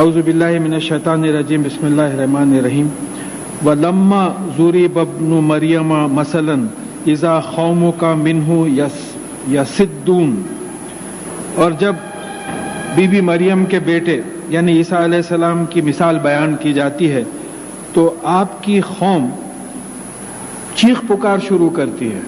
اعوذ باللہ من الشیطان الرجیم بسم اللہ الرحمن الرحیم وَلَمَّا ضُرِبَ ابْنُ مَرْيَمَ مَثَلًا اِذَا قَوْمُكَ مِنْهُ يَصِدُّونَ، اور جب بی بی مریم کے بیٹے یعنی عیسیٰ علیہ السلام کی مثال بیان کی جاتی ہے تو آپ کی قوم چیخ پکار شروع کرتی ہے،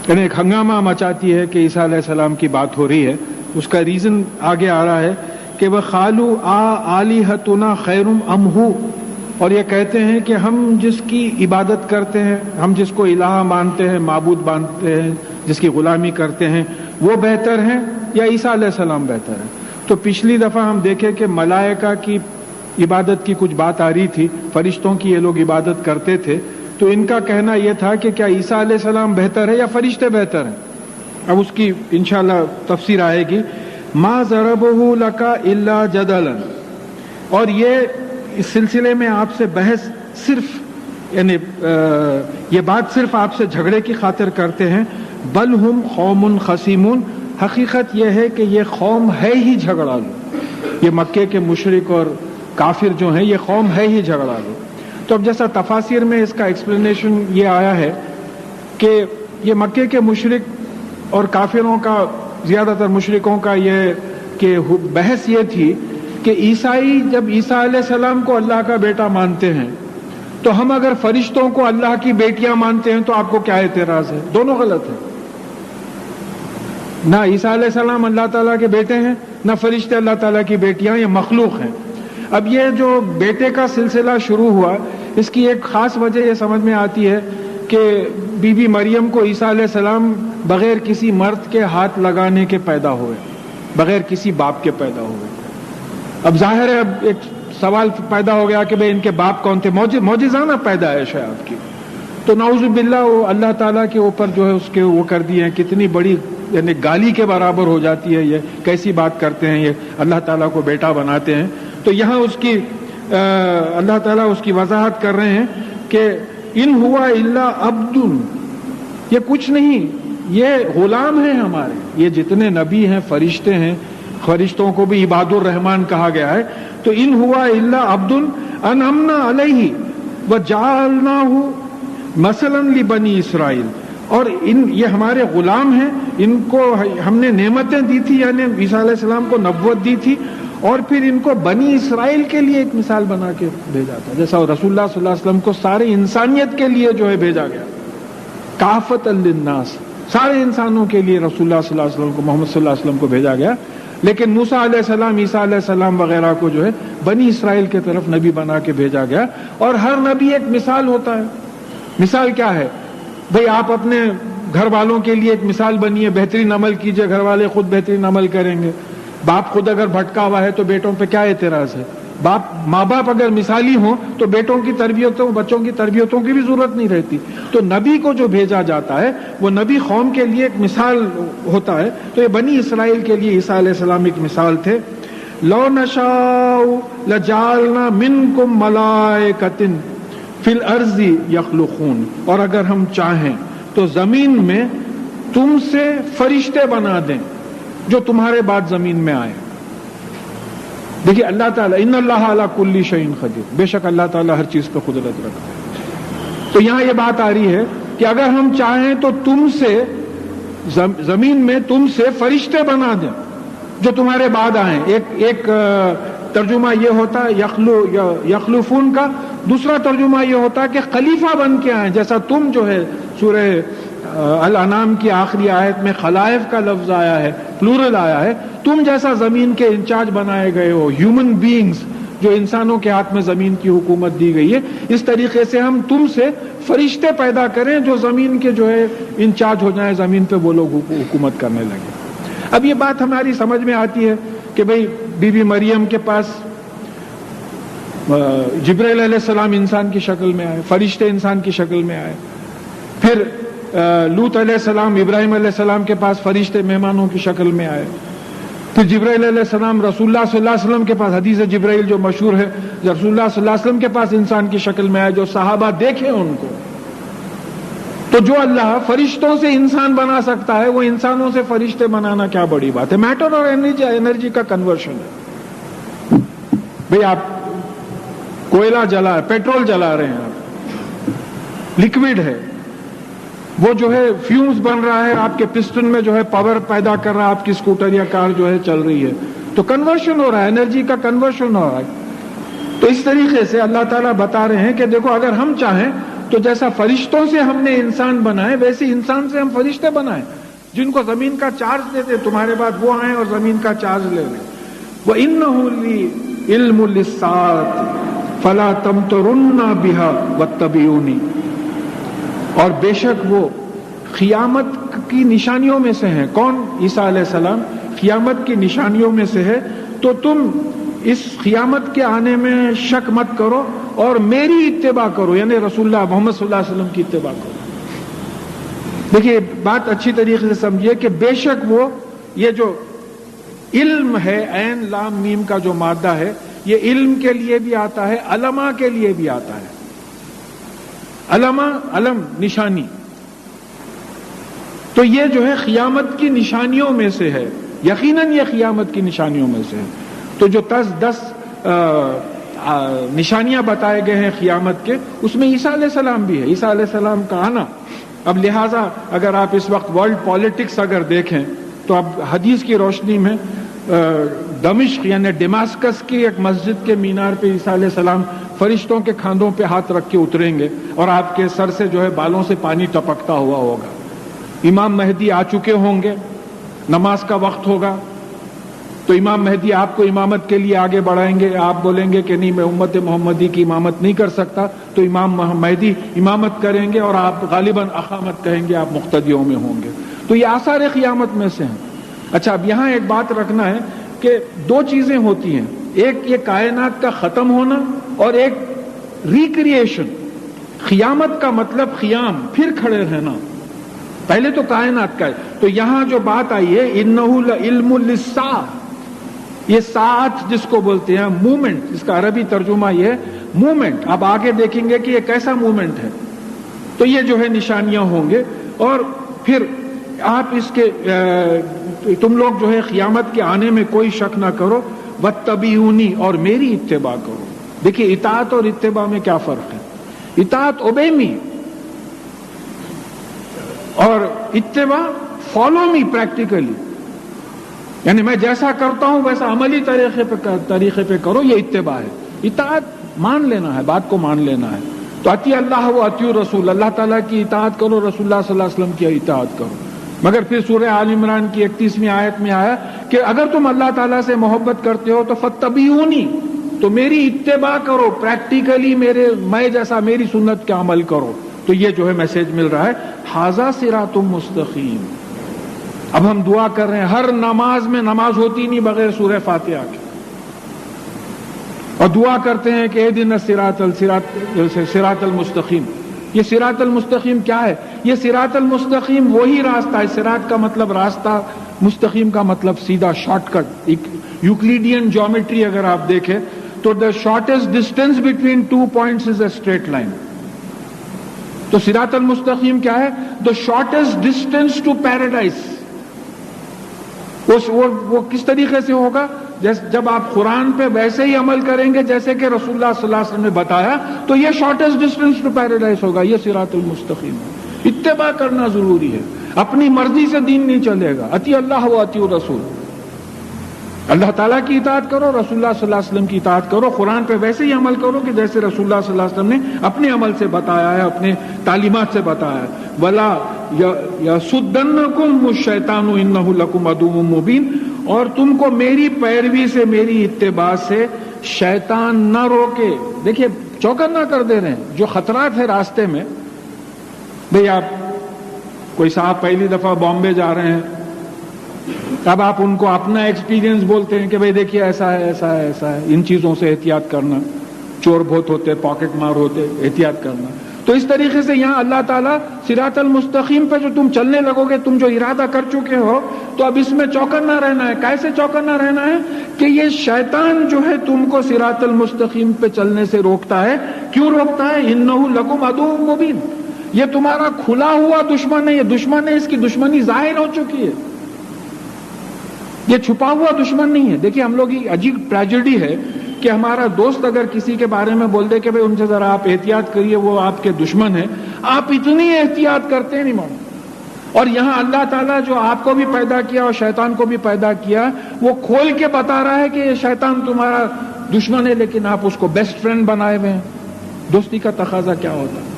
یعنی ایک ہنگامہ مچاتی ہے کہ عیسیٰ علیہ السلام کی بات ہو رہی ہے. اس کا ریزن آگے آ رہا ہے کہ وَقَالُوا آلِهَتُنَا خَيْرٌ أَمْ هُوَ، اور یہ کہتے ہیں کہ ہم جس کی عبادت کرتے ہیں، ہم جس کو الہ مانتے ہیں، معبود مانتے ہیں، جس کی غلامی کرتے ہیں، وہ بہتر ہیں یا عیسیٰ علیہ السلام بہتر ہیں. تو پچھلی دفعہ ہم دیکھے کہ ملائکہ کی عبادت کی کچھ بات آ رہی تھی، فرشتوں کی یہ لوگ عبادت کرتے تھے، تو ان کا کہنا یہ تھا کہ کیا عیسیٰ علیہ السلام بہتر ہے یا فرشتے بہتر ہیں. اب اس کی انشاءاللہ تفسیر آئے گی. ما ضربہ لک الا جدلا، اور یہ اس سلسلے میں آپ سے بحث صرف یعنی یہ بات صرف آپ سے جھگڑے کی خاطر کرتے ہیں. بل ہم قوم خصیمون، حقیقت یہ ہے کہ یہ قوم ہے ہی جھگڑالو، یہ مکے کے مشرک اور کافر جو ہیں یہ قوم ہے ہی جھگڑالو. تو اب جیسا تفاسیر میں اس کا ایکسپلینیشن یہ آیا ہے کہ یہ مکے کے مشرک اور کافروں کا، زیادہ تر مشرکوں کا یہ کہ بحث یہ تھی کہ عیسائی جب عیسیٰ علیہ السلام کو اللہ کا بیٹا مانتے ہیں تو ہم اگر فرشتوں کو اللہ کی بیٹیاں مانتے ہیں تو آپ کو کیا اعتراض ہے؟ دونوں غلط ہیں. نہ عیسیٰ علیہ السلام اللہ تعالیٰ کے بیٹے ہیں، نہ فرشتے اللہ تعالیٰ کی بیٹیاں، یہ مخلوق ہیں. اب یہ جو بیٹے کا سلسلہ شروع ہوا، اس کی ایک خاص وجہ یہ سمجھ میں آتی ہے کہ بی بی مریم کو عیسیٰ علیہ السلام بغیر کسی مرد کے ہاتھ لگانے کے پیدا ہوئے، بغیر کسی باپ کے پیدا ہوئے. اب ظاہر ہے اب ایک سوال پیدا ہو گیا کہ بھئی ان کے باپ کون تھے؟ معجزانہ پیدائش ہے آپ کی. تو نعوذ باللہ وہ اللہ تعالیٰ کے اوپر جو ہے اس کے وہ کر دیے ہیں، کتنی بڑی یعنی گالی کے برابر ہو جاتی ہے. یہ کیسی بات کرتے ہیں، یہ اللہ تعالیٰ کو بیٹا بناتے ہیں. تو یہاں اس کی اللہ تعالیٰ اس کی وضاحت کر رہے ہیں کہ ان ہوا الا عبد، یہ کچھ نہیں، یہ غلام ہیں ہمارے. یہ جتنے نبی ہیں، فرشتے ہیں، فرشتوں کو بھی عباد الرحمن کہا گیا ہے. تو ان ہوا الا عبد انعمنا علیہ وجعلناہ مثلا لبنی اسرائیل، اور یہ ہمارے غلام ہیں، ان کو ہم نے نعمتیں دی تھی، یعنی عیسیٰ علیہ السلام کو نبوت دی تھی، اور پھر ان کو بنی اسرائیل کے لیے ایک مثال بنا کے بھیجا تھا. جیسا رسول اللہ صلی اللہ علیہ وسلم کو سارے انسانیت کے لیے جو ہے بھیجا گیا، کافۃ للناس، سارے انسانوں کے لیے رسول اللہ صلی اللہ علیہ وسلم کو، محمد صلی اللہ علیہ وسلم کو بھیجا گیا. لیکن موسیٰ علیہ السلام، عیسیٰ علیہ السلام وغیرہ کو جو ہے بنی اسرائیل کی طرف نبی بنا کے بھیجا گیا. اور ہر نبی ایک مثال ہوتا ہے. مثال کیا ہے بھئی؟ آپ اپنے گھر والوں کے لیے ایک مثال بنیے، بہترین عمل کیجئے، گھر والے خود بہترین عمل کریں گے. باپ خود اگر بھٹکا ہوا ہے تو بیٹوں پہ کیا اعتراض ہے؟ ماں باپ اگر مثالی ہوں تو بیٹوں کی تربیتوں، بچوں کی تربیتوں کی بھی ضرورت نہیں رہتی. تو نبی کو جو بھیجا جاتا ہے وہ نبی قوم کے لیے ایک مثال ہوتا ہے. تو یہ بنی اسرائیل کے لیے عیسیٰ علیہ السلام ایک مثال تھے. لو نشاء لجعلنا منکم ملائکۃ فی الارض یخلقون، اور اگر ہم چاہیں تو زمین میں تم سے فرشتے بنا دیں جو تمہارے بعد زمین میں آئے. دیکھیے اللہ تعالیٰ، ان اللہ علی کل شیء قدیر، بے شک اللہ تعالیٰ ہر چیز پہ قدرت رکھتا ہے. تو یہاں یہ بات آ رہی ہے کہ اگر ہم چاہیں تو تم سے زمین میں تم سے فرشتے بنا دیں جو تمہارے بعد آئیں. ایک ترجمہ یہ ہوتا ہے یخلفون کا، دوسرا ترجمہ یہ ہوتا ہے کہ خلیفہ بن کے آئیں. جیسا تم جو ہے سورہ الانعام کی آخری آیت میں خلائف کا لفظ آیا ہے، پلورل آیا ہے، تم جیسا زمین کے انچارج بنائے گئے ہو، ہیومن بینگز جو انسانوں کے ہاتھ میں زمین کی حکومت دی گئی ہے، اس طریقے سے ہم تم سے فرشتے پیدا کریں جو زمین کے جو ہے انچارج ہو جائیں، زمین پہ وہ لوگ حکومت کرنے لگے. اب یہ بات ہماری سمجھ میں آتی ہے کہ بھئی بی بی مریم کے پاس جبرائیل علیہ السلام انسان کی شکل میں آئے، فرشتے انسان کی شکل میں آئے. پھر لوط علیہ السلام، ابراہیم علیہ السلام کے پاس فرشتے مہمانوں کی شکل میں آئے. پھر جبرائیل علیہ السلام رسول اللہ صلی اللہ علیہ وسلم کے پاس، حدیث جبرائیل جو مشہور ہے، رسول اللہ صلی اللہ علیہ وسلم کے پاس انسان کی شکل میں آئے، جو صحابہ دیکھیں ان کو. تو جو اللہ فرشتوں سے انسان بنا سکتا ہے وہ انسانوں سے فرشتے بنانا کیا بڑی بات ہے؟ میٹر اور انرجی کا کنورشن ہے. بھئی آپ کوئلہ جلا پیٹرول جلا رہے ہیں، آپ لیکوڈ ہے، وہ جو ہے فیومز بن رہا ہے، آپ کے پسٹن میں جو ہے پاور پیدا کر رہا ہے، آپ کی اسکوٹر یا کار جو ہے چل رہی ہے، تو کنورشن ہو رہا ہے، انرجی کا کنورشن ہو رہا ہے. تو اس طریقے سے اللہ تعالیٰ بتا رہے ہیں کہ دیکھو اگر ہم چاہیں تو جیسا فرشتوں سے ہم نے انسان بنائے ویسے انسان سے ہم فرشتے بنائیں جن کو زمین کا چارج دیتے، تمہارے بعد وہ آئیں اور زمین کا چارج لے لیں. وَإِنَّهُ لِي عِلْمُ لِلسَّاعَةِ فَلَا تَمْتَرُنَّ بِهَا وَاتَّبِعُونِي. اور بے شک وہ قیامت کی نشانیوں میں سے ہیں. کون؟ عیسیٰ علیہ السلام قیامت کی نشانیوں میں سے ہے. تو تم اس قیامت کے آنے میں شک مت کرو اور میری اتباع کرو، یعنی رسول اللہ محمد صلی اللہ علیہ وسلم کی اتباع کرو. دیکھیے بات اچھی طریقے سے سمجھیے کہ بے شک وہ یہ جو علم ہے، عین لام میم کا جو مادہ ہے، یہ علم کے لیے بھی آتا ہے، علما کے لیے بھی آتا ہے. علما، علم نشانی. تو یہ جو ہے قیامت کی نشانیوں میں سے ہے، یقیناً یہ قیامت کی نشانیوں میں سے ہے. تو جو 10 نشانیاں بتائے گئے ہیں قیامت کے، اس میں عیسیٰ علیہ السلام بھی ہے، عیسیٰ علیہ السلام کا آنا. اب لہٰذا اگر آپ اس وقت ورلڈ پالیٹکس اگر دیکھیں تو اب حدیث کی روشنی میں دمشق یعنی ڈیماسکس کی ایک مسجد کے مینار پہ عیسیٰ علیہ السلام فرشتوں کے کھاندوں پہ ہاتھ رکھ کے اتریں گے اور آپ کے سر سے جو ہے بالوں سے پانی ٹپکتا ہوا ہوگا. امام مہدی آ چکے ہوں گے، نماز کا وقت ہوگا تو امام مہدی آپ کو امامت کے لیے آگے بڑھائیں گے. آپ بولیں گے کہ نہیں میں امت محمدی کی امامت نہیں کر سکتا، تو امام مہدی امامت کریں گے اور آپ غالباً اقامت کہیں گے، آپ مقتدیوں میں ہوں گے. تو یہ آثار قیامت میں سے ہیں. اچھا اب یہاں ایک بات رکھنا ہے کہ 2 چیزیں ہوتی ہیں، ایک یہ کائنات کا ختم ہونا اور ایک ریکریشن. قیامت کا مطلب قیام، پھر کھڑے رہنا، پہلے تو کائنات کا ہے. تو یہاں جو بات آئی ہے انہ لعلم للساعۃ، یہ ساعت جس کو بولتے ہیں مومنٹ، اس کا عربی ترجمہ یہ ہے مومنٹ. اب آگے دیکھیں گے کہ یہ کیسا مومنٹ ہے. تو یہ جو ہے نشانیاں ہوں گے اور پھر آپ اس کے تم لوگ جو ہے قیامت کے آنے میں کوئی شک نہ کرو. واتبعونی، اور میری اتباع کرو. دیکھیے اطاعت اور اتباع میں کیا فرق ہے. اطاعت اوبے می اور اتباع فالو می پریکٹیکلی، یعنی میں جیسا کرتا ہوں ویسا عملی طریقے پہ کرو، یہ اتباع ہے. اطاعت مان لینا ہے، بات کو مان لینا ہے. تو اطیع اللہ و اطیع رسول، اللہ تعالیٰ کی اطاعت کرو، رسول اللہ صلی اللہ علیہ وسلم کی اطاعت کرو. مگر پھر سورہ آل عمران کی 31ویں آیت میں آیا کہ اگر تم اللہ تعالیٰ سے محبت کرتے ہو تو فاتبعونی، تو میری اتباع کرو، پریکٹیکلی میں جیسا میری سنت کا عمل کرو. تو یہ جو ہے میسج مل رہا ہے ھذا صراط مستقیم. اب ہم دعا کر رہے ہیں، ہر نماز میں نماز ہوتی نہیں بغیر سورہ فاتحہ کے، اور دعا کرتے ہیں کہ اہدنا الصراط المستقیم. یہ صراط المستقیم کیا ہے؟ یہ صراط المستقیم وہی راستہ ہے. صراط کا مطلب راستہ، مستقیم کا مطلب سیدھا، شارٹ کٹ. یوکلیڈین جیومیٹری اگر آپ دیکھیں تو the shortest distance between 2 points is a straight line. تو صراط المستقیم کیا ہے؟ the shortest distance to paradise. وہ کس طریقے سے ہوگا؟ جب آپ قرآن پہ ویسے ہی عمل کریں گے جیسے کہ رسول اللہ صلی اللہ علیہ وسلم نے بتایا، تو یہ شارٹیسٹ ڈسٹینس ٹو پیراڈائز ہوگا. یہ صراط المستقیم ہے. اتباع کرنا ضروری ہے، اپنی مرضی سے دین نہیں چلے گا. اطیع اللہ و اطیع رسول، اللہ تعالیٰ کی اطاعت کرو، رسول اللہ صلی اللہ علیہ وسلم کی اطاعت کرو. قرآن پہ ویسے ہی عمل کرو کہ جیسے رسول اللہ صلی اللہ علیہ وسلم نے اپنے عمل سے بتایا ہے، اپنے تعلیمات سے بتایا ہے. وَلَا يَصُدَّنَّكُمُ الشَّيْطَانُ إِنَّهُ لَكُمْ عَدُوٌّ مُّبِينٌ. اور تم کو میری پیروی سے، میری اتباع سے شیطان نہ روکے. دیکھیے چوکنا کر دے رہے ہیں جو خطرات ہے راستے میں. بھئی آپ کوئی صاحب پہلی دفعہ بامبے جا رہے ہیں، اب آپ ان کو اپنا ایکسپیرینس بولتے ہیں کہ بھئی دیکھیے ایسا ہے ایسا ہے ایسا ہے، ان چیزوں سے احتیاط کرنا، چور بہت ہوتے، پاکٹ مار ہوتے، احتیاط کرنا. تو اس طریقے سے یہاں اللہ تعالیٰ صراط المستقیم پہ جو تم چلنے لگو گے، تم جو ارادہ کر چکے ہو، تو اب اس میں چوکنا رہنا ہے. کیسے چوکنا رہنا ہے؟ کہ یہ شیطان جو ہے تم کو صراط المستقیم پہ چلنے سے روکتا ہے. کیوں روکتا ہے؟ انہ لکم عدو مبین. یہ تمہارا کھلا ہوا دشمن ہے، یہ دشمن ہے، اس کی دشمنی ظاہر ہو چکی ہے، یہ چھپا ہوا دشمن نہیں ہے. دیکھیے ہم لوگ کی عجیب ٹریجڈی ہے کہ ہمارا دوست اگر کسی کے بارے میں بول دے کہ بھئی ان سے ذرا آپ احتیاط کریے، وہ آپ کے دشمن ہیں، آپ اتنی احتیاط کرتے نہیں مولانا. اور یہاں اللہ تعالیٰ جو آپ کو بھی پیدا کیا اور شیطان کو بھی پیدا کیا، وہ کھول کے بتا رہا ہے کہ یہ شیطان تمہارا دشمن ہے، لیکن آپ اس کو بیسٹ فرینڈ بنائے ہوئے ہیں. دوستی کا تقاضا کیا ہوتا ہے؟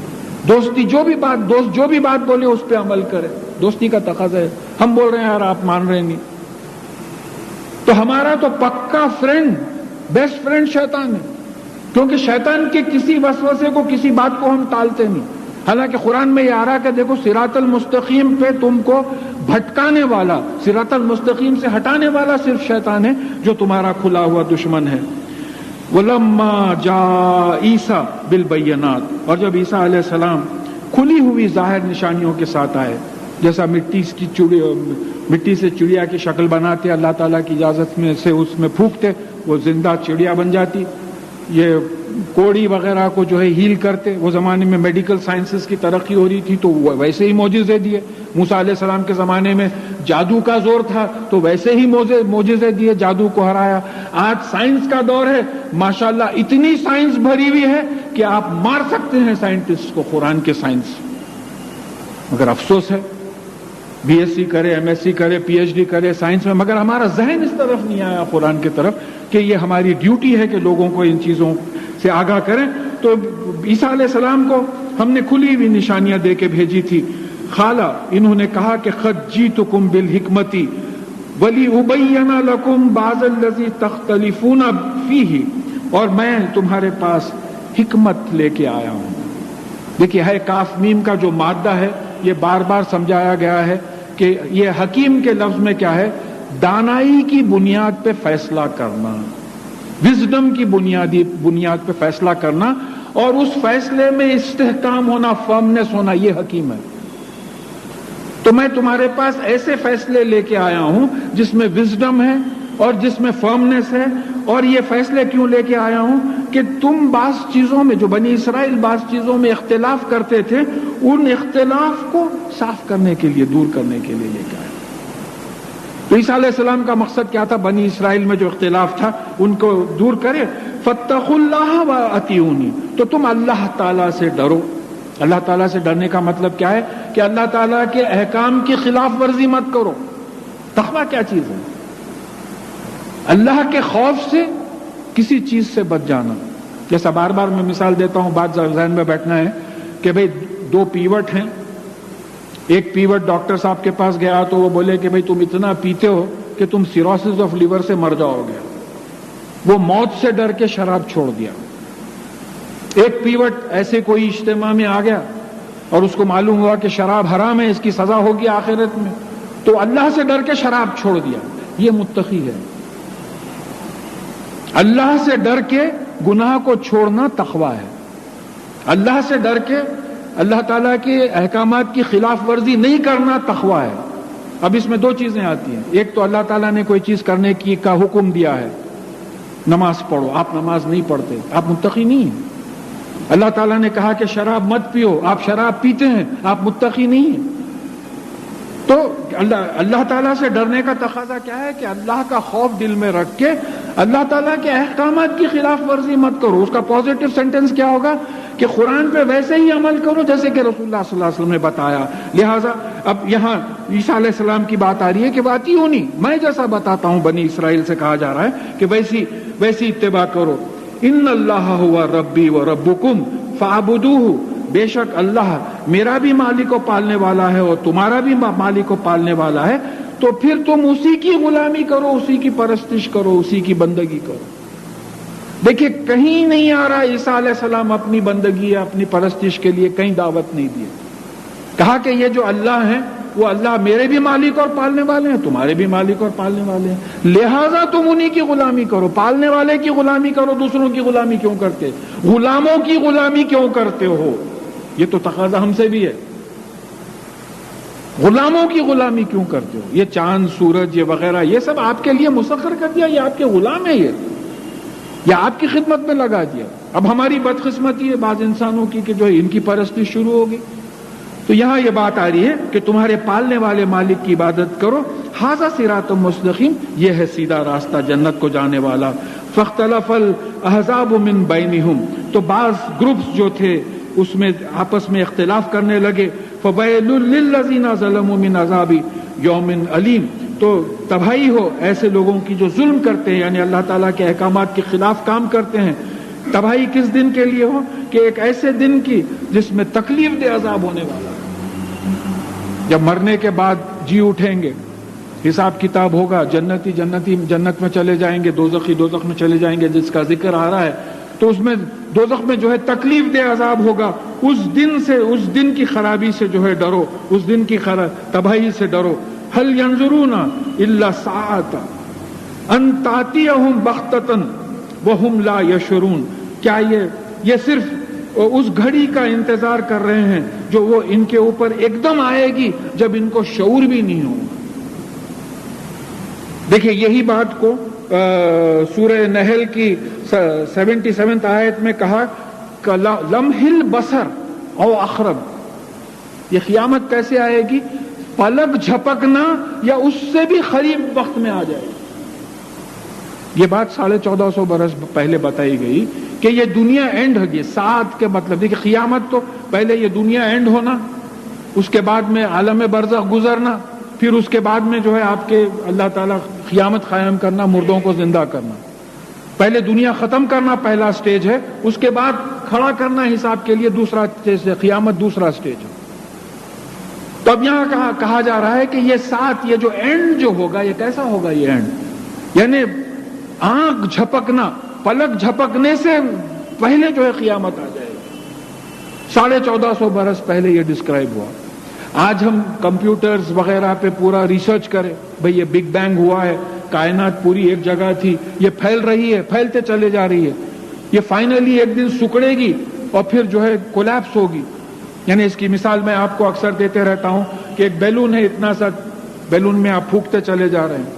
دوستی دوست جو بھی بات بولے اس پہ عمل کرے، دوستی کا تقاضا ہے. ہم بول رہے ہیں یار آپ مان رہے نہیں، تو ہمارا تو پکا فرینڈ، بیسٹ فرینڈ شیطان ہے، کیونکہ شیطان کے کسی وسوسے کو، کسی بات کو ہم ٹالتے نہیں. حالانکہ قرآن میں یہ آ رہا کہ دیکھو صراط المستقیم پہ تم کو بھٹکانے والا، صراط المستقیم سے ہٹانے والا صرف شیطان ہے جو تمہارا کھلا ہوا دشمن ہے. وَلَمَّا جَاءَ عِيسَىٰ بِالْبَيِّنَاتِ، اور جب عیسیٰ علیہ السلام کھلی ہوئی ظاہر نشانیوں کے ساتھ آئے، جیسا مٹی سے چڑیا کی شکل بناتے، اللہ تعالیٰ کی اجازت میں سے اس میں پھونکتے، وہ زندہ چڑیا بن جاتی. یہ کوڑی وغیرہ کو جو ہے ہیل کرتے. وہ زمانے میں میڈیکل سائنسز کی ترقی ہو رہی تھی تو وہ ویسے ہی معجزے دیے. موسیٰ علیہ السلام کے زمانے میں جادو کا زور تھا تو ویسے ہی معجزے دیے، جادو کو ہرایا. آج سائنس کا دور ہے، ماشاءاللہ اتنی سائنس بھری ہوئی ہے کہ آپ مار سکتے ہیں سائنٹسٹ کو، قرآن کے سائنس. مگر افسوس ہے بی ایس سی کرے، ایم ایس سی کرے، پی ایچ ڈی کرے سائنس میں، مگر ہمارا ذہن اس طرف نہیں آیا قرآن کی طرف کہ یہ ہماری ڈیوٹی ہے کہ لوگوں کو ان چیزوں سے آگاہ کریں. تو عیسیٰ علیہ السلام کو ہم نے کھلی ہوئی نشانیاں دے کے بھیجی تھی. خالا انہوں نے کہا کہ قد جئتکم بالحکمتی ولیبین لکم بعض الذی تختلفون فیہ، اور میں تمہارے پاس حکمت لے کے آیا ہوں. دیکھیے ہے کاف میم کا جو مادہ ہے یہ بار بار سمجھایا گیا ہے کہ یہ حکیم کے لفظ میں کیا ہے؟ دانائی کی بنیاد پہ فیصلہ کرنا، وزڈم کی بنیاد پہ فیصلہ کرنا، اور اس فیصلے میں استحکام ہونا، فرمنس ہونا، یہ حکیم ہے. تو میں تمہارے پاس ایسے فیصلے لے کے آیا ہوں جس میں وزڈم ہے اور جس میں فرمنس ہے. اور یہ فیصلے کیوں لے کے آیا ہوں کہ تم بعض چیزوں میں، جو بنی اسرائیل بعض چیزوں میں اختلاف کرتے تھے، ان اختلاف کو صاف کرنے کے لیے، دور کرنے کے لیے لے کے آیا. تو عیسیٰ علیہ السلام کا مقصد کیا تھا؟ بنی اسرائیل میں جو اختلاف تھا ان کو دور کرے. فاتقوا اللہ واطیعونی، تو تم اللہ تعالیٰ سے ڈرو. اللہ تعالیٰ سے ڈرنے کا مطلب کیا ہے؟ کہ اللہ تعالیٰ کے احکام کی خلاف ورزی مت کرو. تقویٰ کیا چیز ہے؟ اللہ کے خوف سے کسی چیز سے بچ جانا. جیسا بار بار میں مثال دیتا ہوں، بات ذہن میں بیٹھنا ہے کہ بھئی دو پیوٹ ہیں. ایک پیوٹ ڈاکٹر صاحب کے پاس گیا تو وہ بولے کہ بھئی تم اتنا پیتے ہو کہ تم سیروسس آف لیور سے مر جاؤ گے. وہ موت سے ڈر کے شراب چھوڑ دیا. ایک پیوٹ ایسے کوئی اجتماع میں آ گیا اور اس کو معلوم ہوا کہ شراب حرام ہے، اس کی سزا ہوگی آخرت میں، تو اللہ سے ڈر کے شراب چھوڑ دیا. یہ متقی ہے. اللہ سے ڈر کے گناہ کو چھوڑنا تقویٰ ہے. اللہ سے ڈر کے اللہ تعالیٰ کے احکامات کی خلاف ورزی نہیں کرنا تقویٰ ہے. اب اس میں دو چیزیں آتی ہیں. ایک تو اللہ تعالیٰ نے کوئی چیز کرنے کی کا حکم دیا ہے، نماز پڑھو، آپ نماز نہیں پڑھتے، آپ متقی نہیں ہیں. اللہ تعالیٰ نے کہا کہ شراب مت پیو، آپ شراب پیتے ہیں، آپ متقی نہیں ہیں. تو اللہ تعالیٰ سے ڈرنے کا تقاضا کیا ہے؟ کہ اللہ کا خوف دل میں رکھ کے اللہ تعالیٰ کے احکامات کی خلاف ورزی مت کرو. اس کا پازیٹو سینٹنس کیا ہوگا؟ کہ قرآن پہ ویسے ہی عمل کرو جیسے کہ رسول اللہ صلی اللہ علیہ وسلم نے بتایا. لہٰذا اب یہاں عیسیٰ علیہ السلام کی بات آ رہی ہے کہ واطیعونی، میں جیسا بتاتا ہوں بنی اسرائیل سے کہا جا رہا ہے کہ ویسی اتباع کرو. ان اللہ ہوا ربی و ربکم فاعبدوہ، بے شک اللہ میرا بھی مالک و پالنے والا ہے اور تمہارا بھی مالک و پالنے والا ہے، تو پھر تم اسی کی غلامی کرو، اسی کی پرستش کرو، اسی کی بندگی کرو. دیکھیے کہیں نہیں آ رہا عیسیٰ علیہ السلام اپنی بندگی یا اپنی پرستش کے لیے کہیں دعوت نہیں دی. کہا کہ یہ جو اللہ ہیں وہ اللہ میرے بھی مالک اور پالنے والے ہیں، تمہارے بھی مالک اور پالنے والے ہیں، لہٰذا تم انہی کی غلامی کرو. پالنے والے کی غلامی کرو، دوسروں کی غلامی کیوں کرتے؟ غلاموں کی غلامی کیوں کرتے ہو؟ یہ تو تقاضا ہم سے بھی ہے. غلاموں کی غلامی کیوں کرتے ہو؟ یہ چاند سورج یہ وغیرہ یہ سب آپ کے لیے مسخر کر دیا، یہ آپ کے غلام ہے، یہ آپ کی خدمت میں لگا دیا. اب ہماری بدقسمتی ہے بعض انسانوں کی کہ جو ان کی پرستی شروع ہوگی. تو یہاں یہ بات آ رہی ہے کہ تمہارے پالنے والے مالک کی عبادت کرو. ھذا صراط مستقیم، یہ ہے سیدھا راستہ جنت کو جانے والا. فاختلف الاحزاب من بینہم، تو بعض گروپس جو تھے اس میں آپس میں اختلاف کرنے لگے. فویل للذین ظلموا من عذاب یوم علیم، تو تباہی ہو ایسے لوگوں کی جو ظلم کرتے ہیں، یعنی اللہ تعالیٰ کے احکامات کے خلاف کام کرتے ہیں. تباہی کس دن کے لیے ہو؟ کہ ایک ایسے دن کی جس میں تکلیف دہ عذاب ہونے والا. جب مرنے کے بعد جی اٹھیں گے، حساب کتاب ہوگا، جنتی جنت میں چلے جائیں گے، دوزخی دوزخ میں چلے جائیں گے، جس کا ذکر آ رہا ہے. تو اس میں دوزخ میں جو ہے تکلیف دہ عذاب ہوگا. اس دن کی خرابی سے جو ہے ڈرو، اس دن کی تباہی سے ڈرو. هل ينظرون الا الساعة ان تأتيهم بغتة وهم لا يشعرون، کیا یہ صرف اس گھڑی کا انتظار کر رہے ہیں جو وہ ان کے اوپر ایک دم آئے گی جب ان کو شعور بھی نہیں ہوگا. دیکھیں یہی بات کو سورہ نحل کی 77 آیت میں کہا کہ لمح البصر او اقرب. یہ قیامت کیسے آئے گی؟ پلک جھپکنا یا اس سے بھی قریب وقت میں آ جائے. یہ بات 1450 برس پہلے بتائی گئی کہ یہ دنیا اینڈ ہوگی. ساتھ کے مطلب دیکھیں، قیامت تو پہلے یہ دنیا اینڈ ہونا، اس کے بعد میں عالم برزخ گزرنا، پھر اس کے بعد میں جو ہے آپ کے اللہ تعالیٰ قیامت قائم کرنا، مردوں کو زندہ کرنا. پہلے دنیا ختم کرنا پہلا سٹیج ہے، اس کے بعد کھڑا کرنا حساب کے لیے دوسرا سٹیج ہے. قیامت دوسرا سٹیج ہے. تو اب یہاں کہا جا رہا ہے کہ یہ ساتھ، یہ جو اینڈ جو ہوگا، یہ کیسا ہوگا؟ یہ اینڈ یعنی آنکھ جھپکنا، پلک جھپکنے سے پہلے جو ہے قیامت آ جائے گی. 1450 برس پہلے یہ ڈسکرائب ہوا. آج ہم کمپیوٹرز وغیرہ پہ پورا ریسرچ کریں، بھئی یہ بگ بینگ ہوا ہے، کائنات پوری ایک جگہ تھی، یہ پھیل رہی ہے، پھیلتے چلے جا رہی ہے، یہ فائنلی ایک دن سکڑے گی اور پھر جو ہے کولیپس ہوگی. یعنی اس کی مثال میں آپ کو اکثر دیتے رہتا ہوں کہ ایک بیلون ہے، اتنا سا بیلون میں آپ پھونکتے چلے جا رہے ہیں،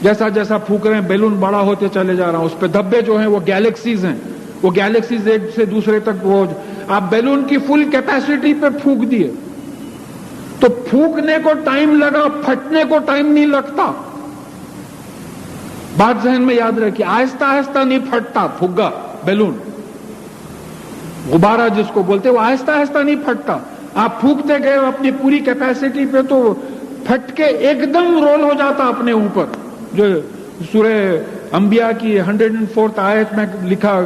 جیسا جیسا پھونک رہے ہیں بیلون بڑا ہوتے چلے جا رہا ہے. اس پہ دھبے جو ہیں وہ گیلیکسیز ہیں، وہ گیلیکسیز ایک سے دوسرے تک، وہ آپ بیلون کی فل کیپیسٹی پہ پھونک دیے تو پھونکنے کو ٹائم لگا، پھٹنے کو ٹائم نہیں لگتا. بات ذہن میں یاد رکھیے، آہستہ آہستہ نہیں پھٹتا پھگا بیلون، غبارہ جس کو بولتے وہ آہستہ آہستہ نہیں پھٹتا. آپ پھونکتے گئے اپنی پوری کیپیسٹی پہ تو پھٹ کے ایک دم رول ہو جاتا اپنے اوپر. جو سورہ انبیاء کی 104 آیت میں لکھا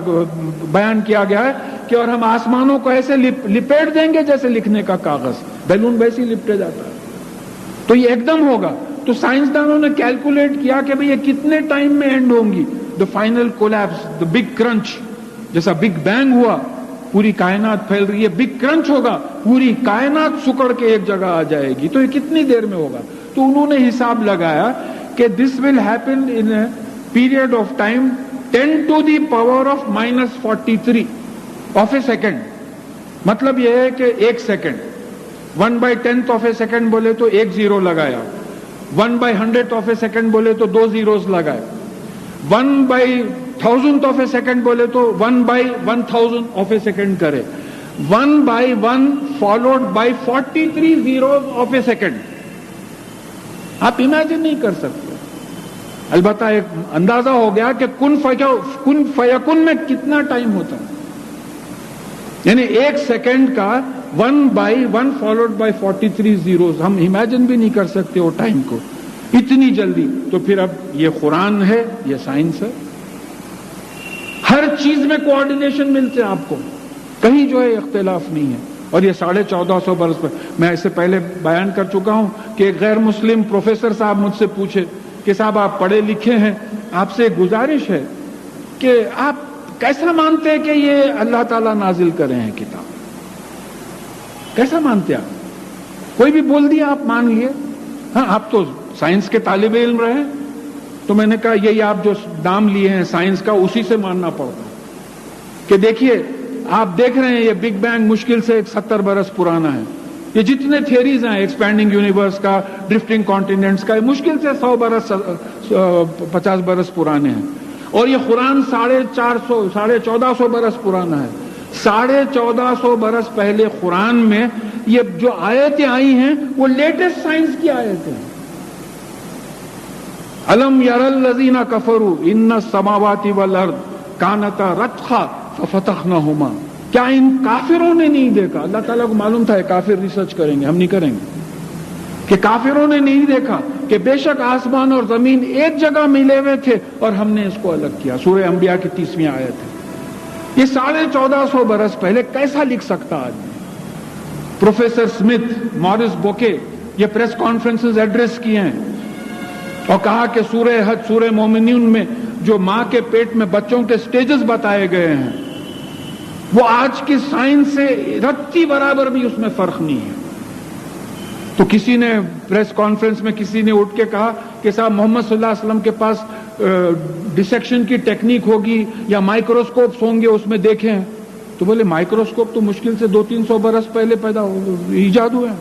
بیان کیا گیا ہے کہ اور ہم آسمانوں کو ایسے لپیٹ دیں گے جیسے لکھنے کا کاغذ، بیلون ویسے ہی لپٹے جاتا ہے. تو یہ ایک دم ہوگا. تو سائنسدانوں نے کیلکولیٹ کیا کہ یہ کتنے ٹائم میں اینڈ ہوں گی. The final collapse, the big crunch, جیسا بگ بینگ ہوا پوری کائنات پھیل رہی ہے، بگ کرنچ ہوگا، پوری کائنات سکڑ کے ایک جگہ آ جائے گی. تو یہ کتنی دیر میں ہوگا؟ تو انہوں نے حساب لگایا کہ this will happen in a period of time 10 to the power of -43 of a second. مطلب یہ ہے کہ ایک second 1/10th of a second بولے تو ایک زیرو لگایا، 1/100th of a second بولے تو 2 زیروز لگائے، 1/1000th of a second بولے تو 1/1000 of a second کرے، 1/1 followed by 43 zeros of a second. آپ امیجن نہیں کر سکتے. البتہ ایک اندازہ ہو گیا کہ کن فیکن میں کتنا ٹائم ہوتا ہے. یعنی ایک سیکنڈ کا 1/1 followed by 43 zeros. ہم امیجن بھی نہیں کر سکتے وہ ٹائم کو اتنی جلدی. تو پھر اب یہ قرآن ہے، یہ سائنس ہے، ہر چیز میں کوآرڈینیشن ملتے آپ کو، کہیں جو ہے اختلاف نہیں ہے. اور یہ 1450 برس پر میں اس سے پہلے بیان کر چکا ہوں کہ ایک غیر مسلم پروفیسر صاحب مجھ سے پوچھے کہ صاحب آپ پڑھے لکھے ہیں، آپ سے گزارش ہے کہ آپ کیسا مانتے ہیں کہ یہ اللہ تعالیٰ نازل کرے ہیں کتاب؟ کیسا مانتے آپ؟ کوئی بھی بول دیا آپ مان لیے؟ ہاں آپ تو سائنس کے طالب علم رہے. تو میں نے کہا یہی آپ جو نام لیے ہیں سائنس کا، اسی سے ماننا پڑتا کہ دیکھیے آپ دیکھ رہے ہیں یہ بگ بینگ مشکل سے 70 برس پرانا ہے. یہ جتنے تھیوریز ہیں ایکسپینڈنگ یونیورس کا، ڈرفٹنگ کانٹیننٹس کا، مشکل سے 100 برس 50 برس پرانے ہیں. اور یہ قرآن 1450 برس پرانا ہے. 1450 برس پہلے قرآن میں یہ جو آیتیں آئی ہیں وہ لیٹسٹ سائنس کی آیتیں ہیں. الم یر الذین کفروا ان السماوات والارض کانتا رتقا ففتقناہما. کیا ان کافروں نے نہیں دیکھا؟ اللہ تعالیٰ کو معلوم تھا کافر ریسرچ کریں گے، ہم نہیں کریں گے، کہ کافروں نے نہیں دیکھا کہ بے شک آسمان اور زمین ایک جگہ ملے ہوئے تھے اور ہم نے اس کو الگ کیا. سورہ انبیاء کی 30ویں آیت ہے. یہ 1450 برس پہلے کیسا لکھ سکتا آدمی؟ پروفیسر سمتھ، مورس بوکے یہ پریس کانفرنسز ایڈریس کیے ہیں اور کہا کہ سورہ حج، سورہ مومنون میں جو ماں کے پیٹ میں بچوں کے سٹیجز بتائے گئے ہیں وہ آج کی سائنس سے رتی برابر بھی اس میں فرق نہیں ہے. تو کسی نے پریس کانفرنس میں کسی نے اٹھ کے کہا کہ صاحب محمد صلی اللہ علیہ وسلم کے پاس ڈسیکشن کی ٹیکنیک ہوگی یا مائکروسکوپس ہوں گے، اس میں دیکھیں. تو بولے مائکروسکوپ تو مشکل سے 200-300 برس پہلے پیدا ایجاد ہوئے ہیں.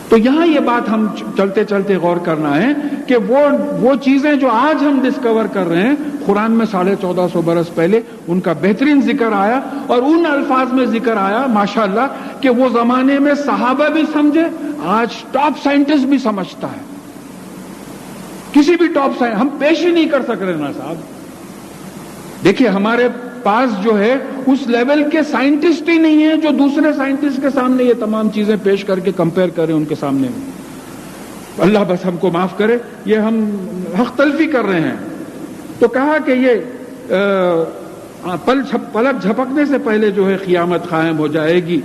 تو یہاں یہ بات ہم چلتے چلتے غور کرنا ہے کہ وہ چیزیں جو آج ہم ڈسکور کر رہے ہیں قرآن میں 1450 برس پہلے ان کا بہترین ذکر آیا اور ان الفاظ میں ذکر آیا ماشاءاللہ کہ وہ زمانے میں صحابہ بھی سمجھے، آج ٹاپ سائنٹسٹ بھی سمجھتا ہے. کسی بھی ٹاپ سائنس ہم پیش ہی نہیں کر سک رہے نا صاحب. دیکھیے ہمارے پاس جو ہے اس لیول کے سائنٹسٹ ہی نہیں ہیں جو دوسرے سائنٹسٹ کے سامنے یہ تمام چیزیں پیش کر کے کمپیئر کریں ان کے سامنے. اللہ بس ہم کو معاف کرے، یہ ہم حق تلفی کر رہے ہیں. تو کہا کہ یہ پلک جھپکنے سے پہلے جو ہے قیامت قائم ہو جائے گی.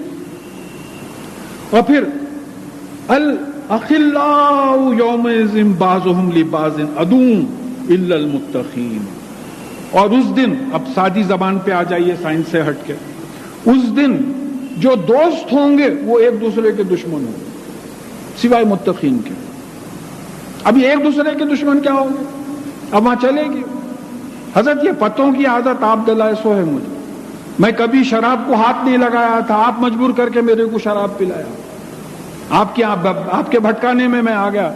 اور پھر الاخلاء یومئذ بعضهم لبعض عدو الا المتقین. اور اس دن، اب سادی زبان پہ آ جائیے سائنس سے ہٹ کے، اس دن جو دوست ہوں گے وہ ایک دوسرے کے دشمن ہوں گے سوائے متقین کے. اب یہ ایک دوسرے کے دشمن کیا ہوں گے؟ اب وہاں چلے گی. حضرت یہ پتوں کی عادت آپ دلائے سو ہے مجھے. میں کبھی شراب کو ہاتھ نہیں لگایا تھا، آپ مجبور کر کے میرے کو شراب پلایا. آپ کے بھٹکانے میں آ گیا.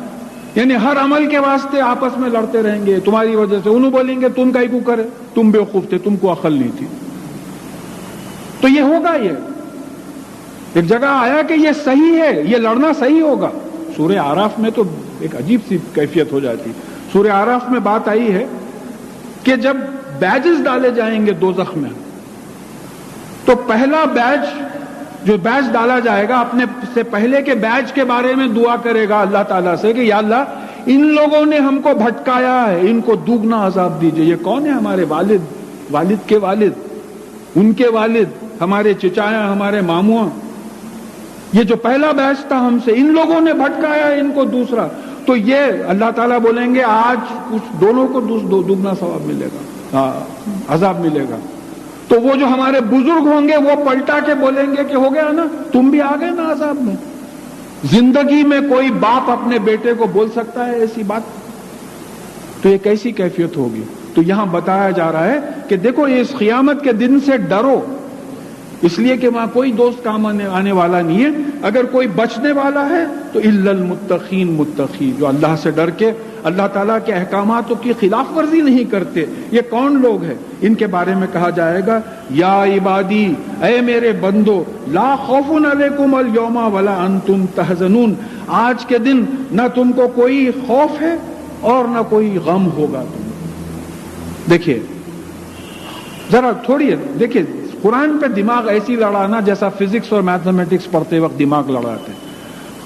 یعنی ہر عمل کے واسطے آپس میں لڑتے رہیں گے تمہاری وجہ سے. انہوں بولیں گے تم کائی کو کرے، تم بیوقوف تھے، تم کو عقل نہیں تھی. تو یہ ہوگا. یہ ایک جگہ آیا کہ یہ صحیح ہے، یہ لڑنا صحیح ہوگا. سورہ اعراف میں تو ایک عجیب سی کیفیت ہو جاتی. سورہ اعراف میں بات آئی ہے کہ جب بیجز ڈالے جائیں گے دوزخ میں تو پہلا جو بیج ڈالا جائے گا اپنے سے پہلے کے بیج کے بارے میں دعا کرے گا اللہ تعالیٰ سے کہ یا اللہ ان لوگوں نے ہم کو بھٹکایا ہے، ان کو دوگنا عذاب دیجئے. یہ کون ہے؟ ہمارے والد کے والد، ان کے والد، ہمارے چچایا، ہمارے ماموں. یہ جو پہلا بیج تھا ہم سے، ان لوگوں نے بھٹکایا ان کو دوسرا. تو یہ اللہ تعالیٰ بولیں گے آج اس دونوں کو دوگنا ثواب ملے گا، عذاب ملے گا. تو وہ جو ہمارے بزرگ ہوں گے وہ پلٹا کے بولیں گے کہ ہو گیا نا، تم بھی آ گئے نا عذاب میں. زندگی میں کوئی باپ اپنے بیٹے کو بول سکتا ہے ایسی بات؟ تو یہ کیسی کیفیت ہوگی؟ تو یہاں بتایا جا رہا ہے کہ دیکھو اس قیامت کے دن سے ڈرو، اس لیے کہ وہاں کوئی دوست کام آنے والا نہیں ہے. اگر کوئی بچنے والا ہے تو الا المتقین، متقی جو اللہ سے ڈر کے اللہ تعالیٰ کے احکامات کی خلاف ورزی نہیں کرتے. یہ کون لوگ ہیں؟ ان کے بارے میں کہا جائے گا یا عبادی، اے میرے بندو، لا خوف علیکم اليوم ولا انتم تحزنون. آج کے دن نہ تم کو کوئی خوف ہے اور نہ کوئی غم ہوگا. دیکھیے ذرا تھوڑی دیکھیے قرآن پہ دماغ ایسی لڑانا جیسا فزکس اور میتھمیٹکس پڑھتے وقت دماغ لڑاتے.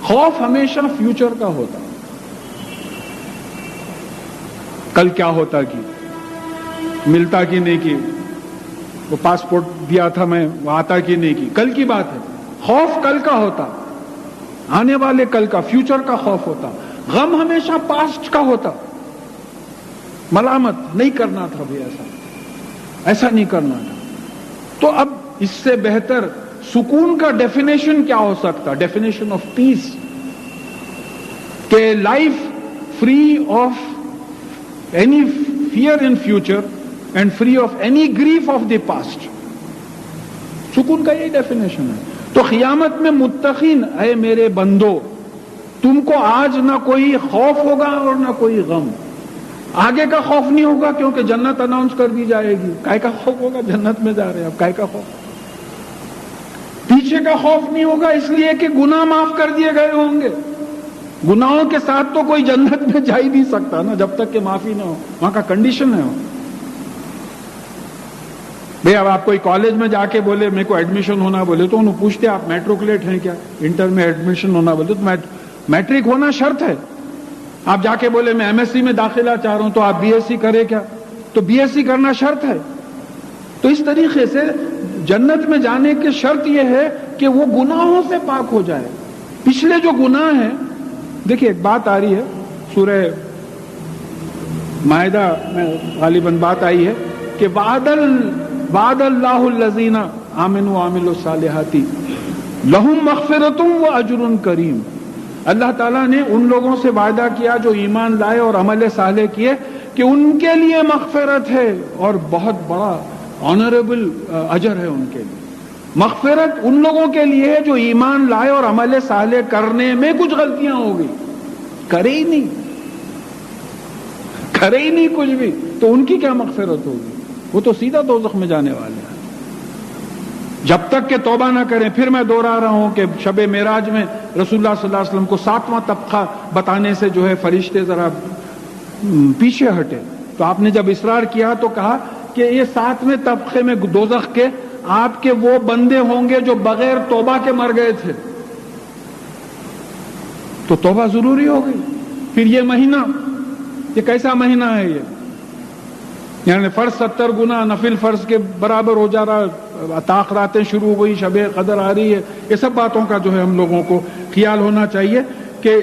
خوف ہمیشہ فیوچر کا ہوتا، کل کیا ہوتا کہ ملتا کہ نہیں کہ وہ پاسپورٹ دیا تھا میں وہ آتا کہ نہیں کی، کل کی بات ہے. خوف کل کا ہوتا، آنے والے کل کا، فیوچر کا خوف ہوتا. غم ہمیشہ پاسٹ کا ہوتا. ملامت نہیں کرنا تھا بھائی، ایسا نہیں کرنا تھا. تو اب اس سے بہتر سکون کا ڈیفینیشن کیا ہو سکتا؟ ڈیفینیشن آف پیس، کہ life free of any fear in future and free of any grief of the past. سکون کا یہی ڈیفینیشن ہے. تو قیامت میں متقین، اے میرے بندو تم کو آج نہ کوئی خوف ہوگا اور نہ کوئی غم. آگے کا خوف نہیں ہوگا کیونکہ جنت اناؤنس کر دی جائے گی. کائے کا خوف ہوگا؟ جنت میں جا رہے ہیں، اب کائے کا خوف؟ پیچھے پیچھے کا خوف نہیں ہوگا اس لیے کہ گناہ معاف کر دیے گئے ہوں گے. گناہوں کے ساتھ تو کوئی جنت میں جا ہی نہیں سکتا نا جب تک کہ معافی نہ ہو. وہاں کا کنڈیشن ہے. بھئی اب آپ کوئی کالج میں جا کے بولے میرے کو ایڈمیشن ہونا بولے تو انہوں پوچھتے آپ میٹروکلیٹ ہیں کیا, انٹر میں ایڈمیشن ہونا بولے تو میٹرک ہونا شرط ہے. آپ جا کے بولے میں ایم ایس سی میں داخلہ چاہ رہا ہوں تو آپ بی ایس سی کرے کیا, تو بی ایس سی کرنا شرط ہے. تو اس طریقے سے جنت میں جانے کی شرط یہ ہے کہ وہ گناہوں سے پاک ہو جائے. پچھلے جو گناہ ہیں, دیکھیے ایک بات آ رہی ہے سورہ مائدہ میں غالباً بات آئی ہے کہ وعد اللہ الذین آمنوا وعملوا الصالحات لہم مغفرۃ واجر کریم. اللہ تعالیٰ نے ان لوگوں سے وعدہ کیا جو ایمان لائے اور عمل صالح کیے کہ ان کے لیے مغفرت ہے اور بہت بڑا آنریبل اجر ہے ان کے لیے. مغفرت ان لوگوں کے لیے جو ایمان لائے اور عمل صالح کرنے میں کچھ غلطیاں ہو گئی, کرے ہی نہیں کچھ بھی, تو ان کی کیا مغفرت ہوگی؟ وہ تو سیدھا دوزخ میں جانے والے ہیں جب تک کہ توبہ نہ کریں. پھر میں دوہرا رہا ہوں کہ شب معراج میں رسول اللہ صلی اللہ علیہ وسلم کو 7واں طبقہ بتانے سے جو ہے فرشتے ذرا پیچھے ہٹے. تو آپ نے جب اصرار کیا تو کہا کہ یہ 7ویں طبقے میں دوزخ کے آپ کے وہ بندے ہوں گے جو بغیر توبہ کے مر گئے تھے. تو توبہ ضروری ہو گئی. پھر یہ مہینہ, یہ کیسا مہینہ ہے یہ؟ یعنی فرض 70 گنا نفل فرض کے برابر ہو جا رہا, تاخراتیں شروع ہو گئی, شب قدر آ رہی ہے. یہ سب باتوں کا جو ہے ہم لوگوں کو خیال ہونا چاہیے کہ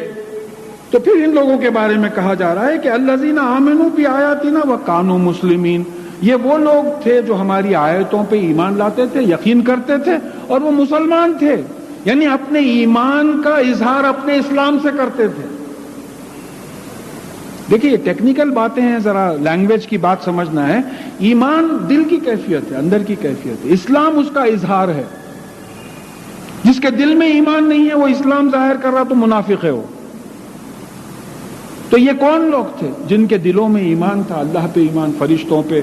تو پھر ان لوگوں کے بارے میں کہا جا رہا ہے کہ الذین آمنوا بآیاتنا وکانوا مسلمین. یہ وہ لوگ تھے جو ہماری آیتوں پہ ایمان لاتے تھے, یقین کرتے تھے اور وہ مسلمان تھے. یعنی اپنے ایمان کا اظہار اپنے اسلام سے کرتے تھے. دیکھیے یہ ٹیکنیکل باتیں ہیں, ذرا لینگویج کی بات سمجھنا ہے. ایمان دل کی کیفیت ہے, اندر کی کیفیت ہے. اسلام اس کا اظہار ہے. جس کے دل میں ایمان نہیں ہے وہ اسلام ظاہر کر رہا تو منافق ہے وہ. تو یہ کون لوگ تھے جن کے دلوں میں ایمان تھا؟ اللہ پہ ایمان, فرشتوں پہ,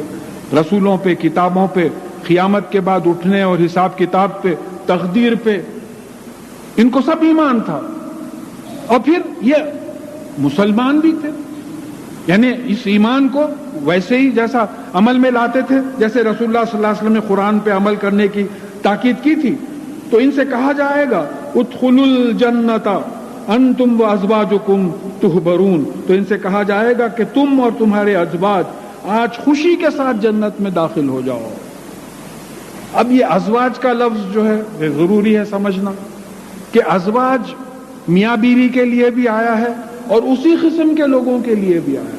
رسولوں پہ, کتابوں پہ, قیامت کے بعد اٹھنے اور حساب کتاب پہ, تقدیر پہ, ان کو سب ایمان تھا. اور پھر یہ مسلمان بھی تھے. یعنی اس ایمان کو ویسے ہی جیسا عمل میں لاتے تھے جیسے رسول اللہ صلی اللہ علیہ وسلم نے قرآن پہ عمل کرنے کی تاکید کی تھی. تو ان سے کہا جائے گا ادخلوا الجنت انتم وازواجکم تحبرون. تو ان سے کہا جائے گا کہ تم اور تمہارے ازواج آج خوشی کے ساتھ جنت میں داخل ہو جاؤ. اب یہ ازواج کا لفظ جو ہے ضروری ہے سمجھنا کہ ازواج میاں بیوی کے لیے بھی آیا ہے اور اسی قسم کے لوگوں کے لیے بھی آیا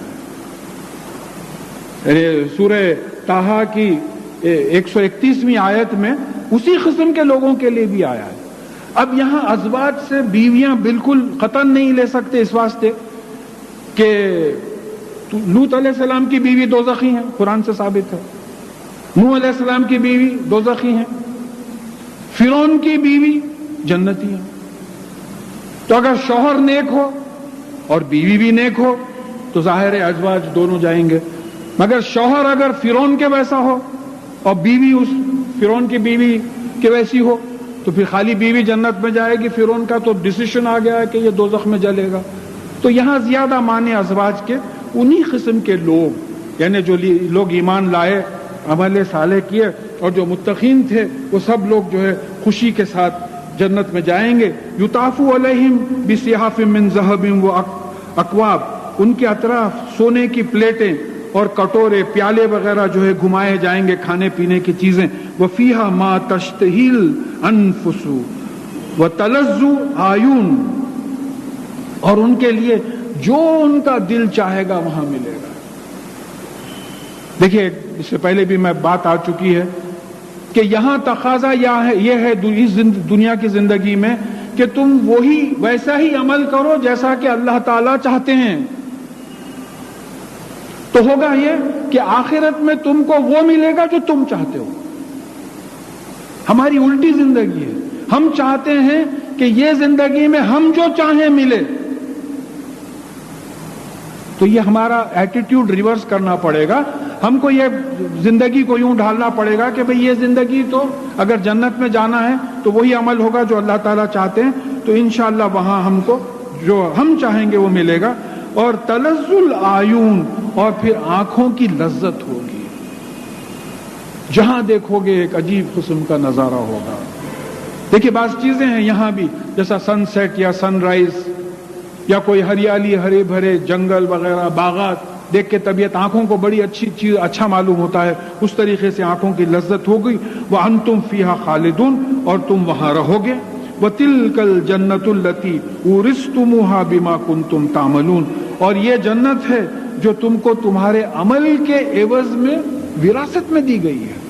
ہے. سورہ طٰہٰ کی 131ویں آیت میں اسی قسم کے لوگوں کے لیے بھی آیا ہے. اب یہاں ازواج سے بیویاں بالکل قطعاً نہیں لے سکتے اس واسطے کہ لوط علیہ السلام کی بیوی دوزخی ہیں, قرآن سے ثابت ہے. نوح علیہ السلام کی بیوی دوزخی ہیں. فرعون کی بیوی جنتی ہیں. تو اگر شوہر نیک ہو اور بیوی بھی نیک ہو تو ظاہر ہے ازواج دونوں جائیں گے. مگر شوہر اگر فرعون کے ویسا ہو اور بیوی اس فرعون کی بیوی کے ویسی ہو تو پھر خالی بیوی جنت میں جائے گی, فرعون کا تو ڈیسیشن آ گیا ہے کہ یہ دوزخ میں جلے گا. تو یہاں زیادہ معنی ازواج کے انہی قسم کے لوگ, یعنی جو لوگ ایمان لائے, عمل صالح کیے اور جو متقین تھے وہ سب لوگ جو ہے خوشی کے ساتھ جنت میں جائیں گے. یطاف علیہم بصحاف من ذہب واکواب. ان کے اطراف سونے کی پلیٹیں اور کٹورے, پیالے وغیرہ جو ہے گھمائے جائیں گے, کھانے پینے کی چیزیں. وفیہا ما تشتہی الانفس وتلذ اعین. اور ان کے لیے جو ان کا دل چاہے گا وہاں ملے گا. دیکھیے اس سے پہلے بھی میں بات آ چکی ہے کہ یہاں تقاضا یہ ہے دنیا کی زندگی میں کہ تم وہی ویسا ہی عمل کرو جیسا کہ اللہ تعالیٰ چاہتے ہیں. تو ہوگا یہ کہ آخرت میں تم کو وہ ملے گا جو تم چاہتے ہو. ہماری الٹی زندگی ہے. ہم چاہتے ہیں کہ یہ زندگی میں ہم جو چاہیں ملے. تو یہ ہمارا ایٹیٹیوڈ ریورس کرنا پڑے گا. ہم کو یہ زندگی کو یوں ڈھالنا پڑے گا کہ بھئی یہ زندگی تو اگر جنت میں جانا ہے تو وہی عمل ہوگا جو اللہ تعالیٰ چاہتے ہیں، تو انشاءاللہ وہاں ہم کو جو ہم چاہیں گے وہ ملے گا. اور تلذ العیون، اور پھر آنکھوں کی لذت ہوگی. جہاں دیکھو گے ایک عجیب قسم کا نظارہ ہوگا. دیکھیے بعض چیزیں ہیں یہاں بھی، جیسا سن سیٹ یا سن رائز یا کوئی ہریالی، ہرے بھرے جنگل وغیرہ، باغات دیکھ کے طبیعت آنکھوں کو بڑی اچھی چیز، اچھا معلوم ہوتا ہے. اس طریقے سے آنکھوں کی لذت ہوگی. وَأَنْتُمْ فِيهَا خَالِدُونَ، اور تم وہاں رہو گے. وَتِلْكَ الْجَنَّةُ الَّتِي أُورِثْتُمُوهَا بِمَا كُنْتُمْ تَعْمَلُونَ، اور یہ جنت ہے جو تم کو تمہارے عمل کے عوض میں وراثت میں دی گئی ہے.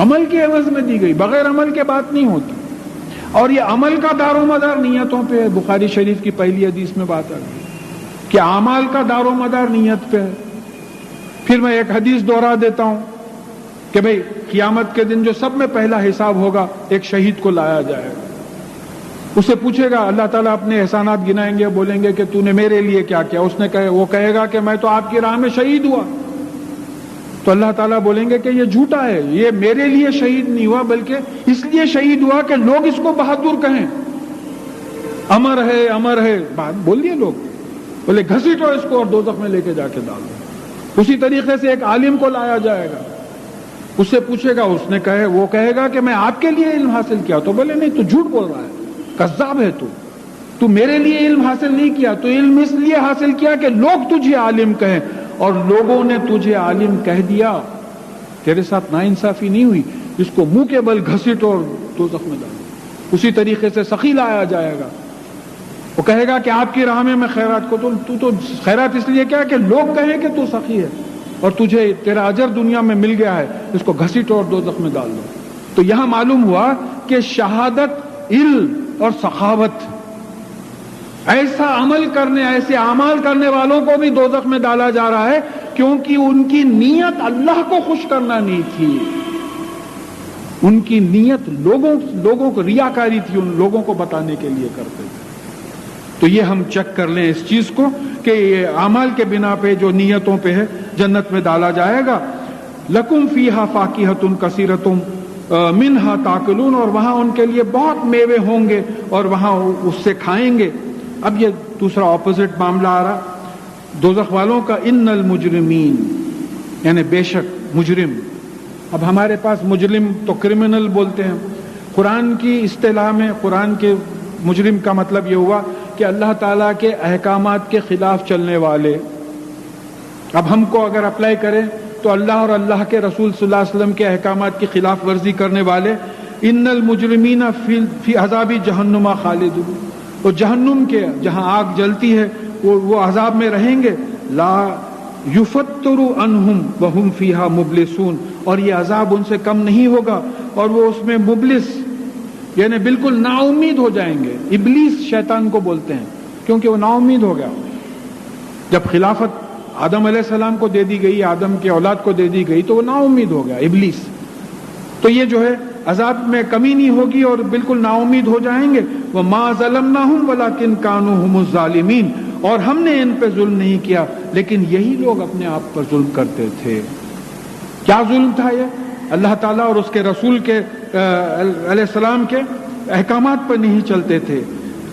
عمل کے عوض میں دی گئی، بغیر عمل کے بات نہیں ہوتی. اور یہ عمل کا دار و مدار نیتوں پہ ہے. بخاری شریف کی پہلی حدیث میں بات آ گئی کہ اعمال کا دار و مدار نیت پہ ہے. پھر میں ایک حدیث دوہرا دیتا ہوں کہ بھئی قیامت کے دن جو سب میں پہلا حساب ہوگا، ایک شہید کو لایا جائے گا. اسے پوچھے گا، اللہ تعالیٰ اپنے احسانات گنائیں گے، بولیں گے کہ تو نے میرے لیے کیا کیا. اس نے وہ کہے گا کہ میں تو آپ کی راہ میں شہید ہوا. تو اللہ تعالیٰ بولیں گے کہ یہ جھوٹا ہے، یہ میرے لیے شہید نہیں ہوا بلکہ اس لیے شہید ہوا کہ لوگ اس کو بہادر کہیں. امر ہے، امر ہے، بات بول دیے لوگ، بولے گھسیٹو اس کو اور دوزخ میں لے کے جا کے ڈال دو. اسی طریقے سے ایک عالم کو لایا جائے گا، اس سے پوچھے گا، اس نے وہ کہے گا کہ میں آپ کے لیے علم حاصل کیا. تو بولے نہیں، تو جھوٹ بول رہا ہے، کذاب ہے تو میرے لیے علم حاصل نہیں کیا. تو علم اس لیے حاصل کیا کہ لوگ تجھے عالم کہیں، اور لوگوں نے تجھے عالم کہہ دیا، تیرے ساتھ ناانصافی نہیں ہوئی، اس کو منہ کے بل گھسیٹو اور دوزخ میں ڈالو. اسی طریقے سے سخی لایا جائے گا، وہ کہے گا کہ آپ کی راہ میں خیرات کو، تو خیرات اس لیے کیا کہ لوگ کہیں کہ تو سخی ہے اور تجھے تیرا اجر دنیا میں مل گیا ہے، اس کو گھسیٹو اور دوزخ میں ڈال دو. تو یہاں معلوم ہوا کہ شہادت، علم اور سخاوت، ایسا عمل کرنے، ایسے اعمال کرنے والوں کو بھی دوزخ میں ڈالا جا رہا ہے کیونکہ ان کی نیت اللہ کو خوش کرنا نہیں تھی. ان کی نیت لوگوں کو ریاکاری تھی، ان لوگوں کو بتانے کے لیے کرتے تھے. تو یہ ہم چیک کر لیں اس چیز کو کہ یہ اعمال کے بنا پہ جو نیتوں پہ ہے جنت میں ڈالا جائے گا. لکم فیہا فاکہۃ کثیرۃ منہا تاکلون، اور وہاں ان کے لیے بہت میوے ہوں گے اور وہاں اس سے کھائیں گے. اب یہ دوسرا اپوزٹ معاملہ آ رہا دوزخ والوں کا. ان المجرمین، یعنی بے شک مجرم. اب ہمارے پاس مجرم تو کرمنل بولتے ہیں. قرآن کی اصطلاح میں، قرآن کے مجرم کا مطلب یہ ہوا کہ اللہ تعالیٰ کے احکامات کے خلاف چلنے والے. اب ہم کو اگر اپلائی کریں تو اللہ اور اللہ کے رسول صلی اللہ علیہ وسلم کے احکامات کی خلاف ورزی کرنے والے. ان المجرمین فی عذاب جہنم خالدون، وہ جہنم کے جہاں آگ جلتی ہے وہ عذاب میں رہیں گے. لا یفتر عنہم وہم فیہا مبلسون، اور یہ عذاب ان سے کم نہیں ہوگا اور وہ اس میں مبلس، یعنی بالکل نا امید ہو جائیں گے. ابلیس شیطان کو بولتے ہیں کیونکہ وہ نا امید ہو گیا. جب خلافت آدم علیہ السلام کو دے دی گئی، آدم کے اولاد کو دے دی گئی، تو وہ نا امید ہو گیا ابلیس. تو یہ جو ہے عذاب میں کمی نہیں ہوگی اور بالکل نا امید ہو جائیں گے. وَمَا ظَلَمْنَاهُمْ وَلَكِنْ كَانُوا هُمُ الظَّالِمِينَ، اور ہم نے ان پہ ظلم نہیں کیا لیکن یہی لوگ اپنے آپ پر ظلم کرتے تھے. کیا ظلم تھا یہ؟ اللہ تعالیٰ اور اس کے رسول کے علیہ السلام کے احکامات پر نہیں چلتے تھے.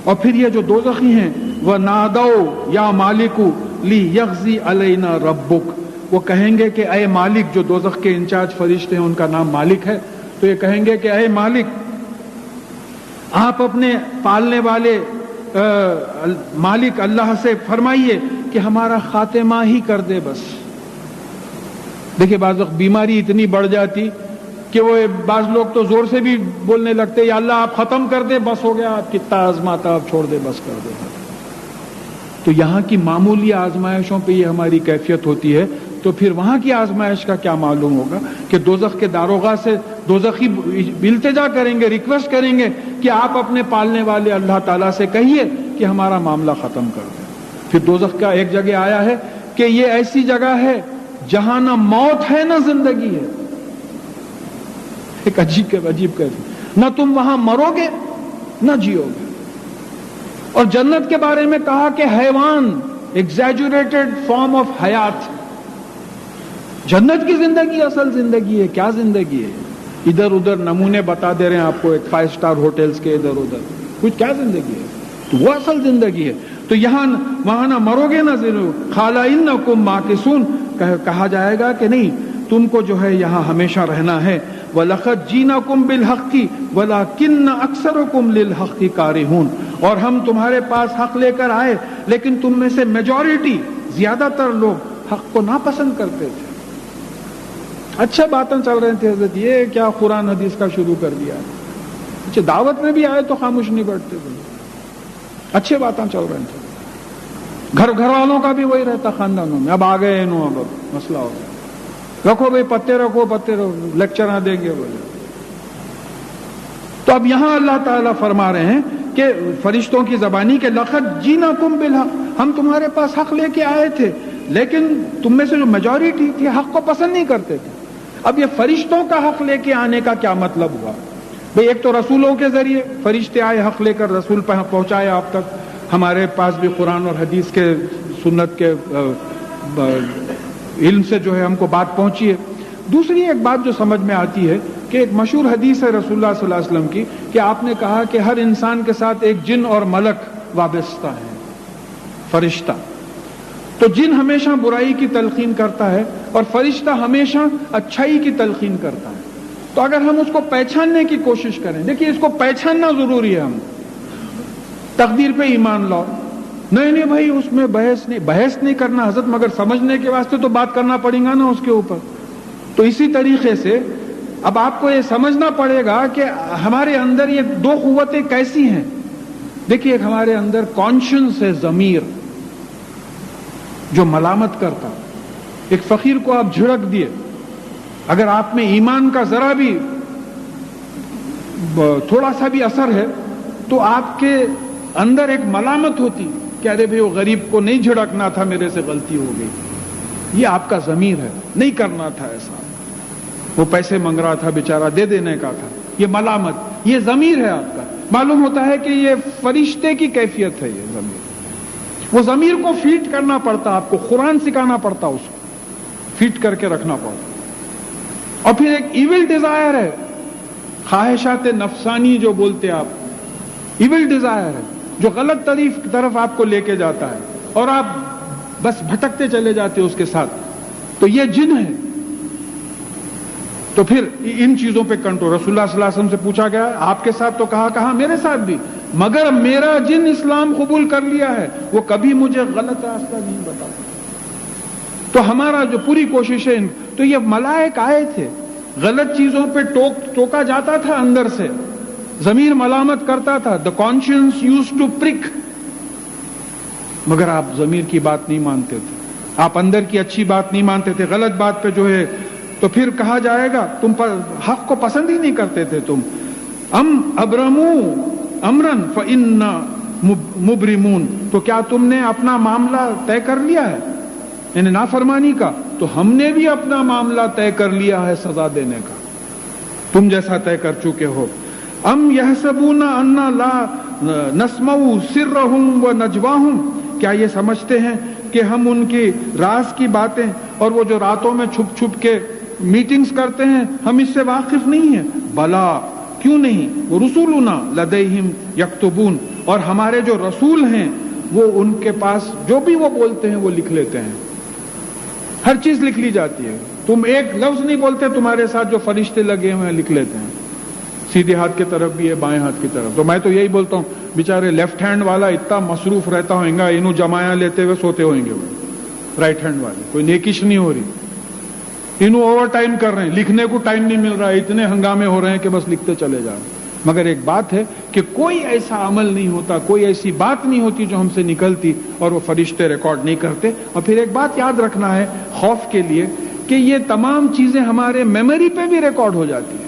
اور پھر یہ جو دوزخی ہیں، وَنَادَوْا يَا مَالِكُ لِيَغْزِي عَلَيْنَا رَبُّكَ، وہ کہیں گے کہ اے مالک، جو دوزخ کے انچارج فرشتے ہیں ان کا نام مالک ہے، تو یہ کہیں گے کہ اے مالک، آپ اپنے پالنے والے مالک اللہ سے فرمائیے کہ ہمارا خاتمہ ہی کر دے بس. دیکھیں بعض وقت بیماری اتنی بڑھ جاتی کہ وہ بعض لوگ تو زور سے بھی بولنے لگتے، یا اللہ آپ ختم کر دے، بس ہو گیا، آپ کتنا آزماتا، آپ چھوڑ دے، بس کر دے. تو یہاں کی معمولی آزمائشوں پہ یہ ہماری کیفیت ہوتی ہے، تو پھر وہاں کی آزمائش کا کیا معلوم ہوگا کہ دوزخ کے داروغہ سے دوزخی التجا کریں گے، ریکویسٹ کریں گے کہ آپ اپنے پالنے والے اللہ تعالیٰ سے کہیے کہ ہمارا معاملہ ختم کر دیں. پھر دوزخ کا ایک جگہ آیا ہے کہ یہ ایسی جگہ ہے جہاں نہ موت ہے نہ زندگی ہے. ایک عجیب کیفیت، نہ تم وہاں مرو گے نہ جیو گے. اور جنت کے بارے میں کہا کہ حیوان، ایگزیجوریٹڈ فارم آف حیات. جنت کی زندگی اصل زندگی ہے. کیا زندگی ہے؟ ادھر ادھر نمونے بتا دے رہے ہیں آپ کو ایک 5 اسٹار ہوٹلز کے ادھر ادھر. کچھ کیا زندگی ہے؟ تو وہ اصل زندگی ہے. تو یہاں وہاں نہ مرو گے نہ ضرور. قال انکم ماکثون، کہا جائے گا کہ نہیں تم کو جو ہے یہاں ہمیشہ رہنا ہے. وَلَقَدْ جِئْنَاكُمْ بِالْحَقِّ وَلَكِنَّ أَكْثَرَكُمْ لِلْحَقِّ كَارِهُونَ، اور ہم تمہارے پاس حق لے کر آئے لیکن تم میں سے میجورٹی، زیادہ تر لوگ حق کو ناپسند کرتے تھے. اچھا باتیں چل رہے تھے حضرت، یہ کیا قرآن حدیث کا شروع کر دیا. اچھا دعوت میں بھی آئے تو خاموش نہیں بیٹھتے تھے، اچھے باتیں چل رہے تھے. گھر والوں کا بھی وہی رہتا خاندانوں میں. اب آ گئے اب مسئلہ ہو گیا، رکھو بھائی پتے رکھو لیکچر نہ دیں گے بولے. تو اب یہاں اللہ تعالیٰ فرما رہے ہیں کہ فرشتوں کی زبانی کہ لقد جئناکم بالحق، ہم تمہارے پاس حق لے کے آئے تھے لیکن تم میں سے جو میجورٹی تھی حق کو پسند نہیں کرتے تھے. اب یہ فرشتوں کا حق لے کے آنے کا کیا مطلب ہوا؟ بھئی ایک تو رسولوں کے ذریعے فرشتے آئے حق لے کر، رسول پہنچائے آپ تک. ہمارے پاس بھی قرآن اور حدیث کے سنت کے علم سے جو ہے ہم کو بات پہنچی ہے. دوسری ایک بات جو سمجھ میں آتی ہے کہ ایک مشہور حدیث ہے رسول اللہ صلی اللہ علیہ وسلم کی کہ آپ نے کہا کہ ہر انسان کے ساتھ ایک جن اور ملک وابستہ ہے، فرشتہ. تو جن ہمیشہ برائی کی تلقین کرتا ہے اور فرشتہ ہمیشہ اچھائی کی تلقین کرتا ہے. تو اگر ہم اس کو پہچاننے کی کوشش کریں، دیکھیے اس کو پہچاننا ضروری ہے. ہم تقدیر پہ ایمان لاؤ، نہیں بھائی اس میں بحث نہیں کرنا حضرت، مگر سمجھنے کے واسطے تو بات کرنا پڑے گا نا اس کے اوپر. تو اسی طریقے سے اب آپ کو یہ سمجھنا پڑے گا کہ ہمارے اندر یہ دو قوتیں کیسی ہیں. دیکھیے ایک ہمارے اندر کانشنس ہے، ضمیر جو ملامت کرتا. ایک فقیر کو آپ جھڑک دیے، اگر آپ میں ایمان کا ذرا بھی تھوڑا سا بھی اثر ہے تو آپ کے اندر ایک ملامت ہوتی کہ ارے بھائی وہ غریب کو نہیں جھڑکنا تھا، میرے سے غلطی ہو گئی. یہ آپ کا ضمیر ہے، نہیں کرنا تھا ایسا، وہ پیسے مانگ رہا تھا بیچارہ، دے دینے کا تھا. یہ ملامت، یہ ضمیر ہے آپ کا. معلوم ہوتا ہے کہ یہ فرشتے کی کیفیت ہے. یہ ضمیر، وہ ضمیر کو فیٹ کرنا پڑتا، آپ کو قرآن سکھانا پڑتا، اس کو فیٹ کر کے رکھنا پڑتا. اور پھر ایک ایول ڈیزائر ہے، خواہشات نفسانی جو بولتے آپ، ایول ڈیزائر ہے جو غلط طرف آپ کو لے کے جاتا ہے اور آپ بس بھٹکتے چلے جاتے اس کے ساتھ. تو یہ جن ہے. تو پھر ان چیزوں پہ کنٹرول. رسول اللہ صلی اللہ علیہ وسلم سے پوچھا گیا آپ کے ساتھ، تو کہا میرے ساتھ بھی، مگر میرا جن اسلام قبول کر لیا ہے، وہ کبھی مجھے غلط راستہ نہیں بتاتا. تو ہمارا جو پوری کوشش ہے، تو یہ ملائک آئے تھے، غلط چیزوں پہ ٹوکا جاتا تھا اندر سے، ضمیر ملامت کرتا تھا. دا کانشنس یوز ٹو پرک، مگر آپ ضمیر کی بات نہیں مانتے تھے، آپ اندر کی اچھی بات نہیں مانتے تھے، غلط بات پہ جو ہے. تو پھر کہا جائے گا تم پر حق کو پسند ہی نہیں کرتے تھے تم. ابرموا امرا فإنا مبرمون، تو کیا تم نے اپنا معاملہ طے کر لیا ہے یعنی نافرمانی کا؟ تو ہم نے بھی اپنا معاملہ طے کر لیا ہے سزا دینے کا، تم جیسا طے کر چکے ہو. ام یحسبون انا لا نسمع سرهم ونجواهم، کیا یہ سمجھتے ہیں کہ ہم ان کی راز کی باتیں اور وہ جو راتوں میں چھپ چھپ کے میٹنگز کرتے ہیں ہم اس سے واقف نہیں ہیں؟ بلا، کیوں نہیں. رسولنا لدیہم یکتبون، اور ہمارے جو رسول ہیں وہ ان کے پاس جو بھی وہ بولتے ہیں وہ لکھ لیتے ہیں. ہر چیز لکھ لی جاتی ہے. تم ایک لفظ نہیں بولتے، تمہارے ساتھ جو فرشتے لگے ہوئے ہیں لکھ لیتے ہیں. سیدھے ہاتھ کی طرف بھی ہے، بائیں ہاتھ کی طرف. تو میں تو یہی بولتا ہوں بیچارے لیفٹ ہینڈ والا اتنا مصروف رہتا ہوئے گا، انہوں جمایا لیتے ہوئے سوتے ہوئیں گے. رائٹ ہینڈ والے کوئی نیکیش نہیں ہو رہی، انہوں اوور ٹائم کر رہے ہیں، لکھنے کو ٹائم نہیں مل رہا ہے، اتنے ہنگامے ہو رہے ہیں کہ بس لکھتے چلے جا رہے ہیں. مگر ایک بات ہے کہ کوئی ایسا عمل نہیں ہوتا، کوئی ایسی بات نہیں ہوتی جو ہم سے نکلتی اور وہ فرشتے ریکارڈ نہیں کرتے. اور پھر ایک بات یاد رکھنا ہے خوف کے لیے کہ یہ تمام چیزیں ہمارے میموری پہ بھی ریکارڈ ہو جاتی ہیں.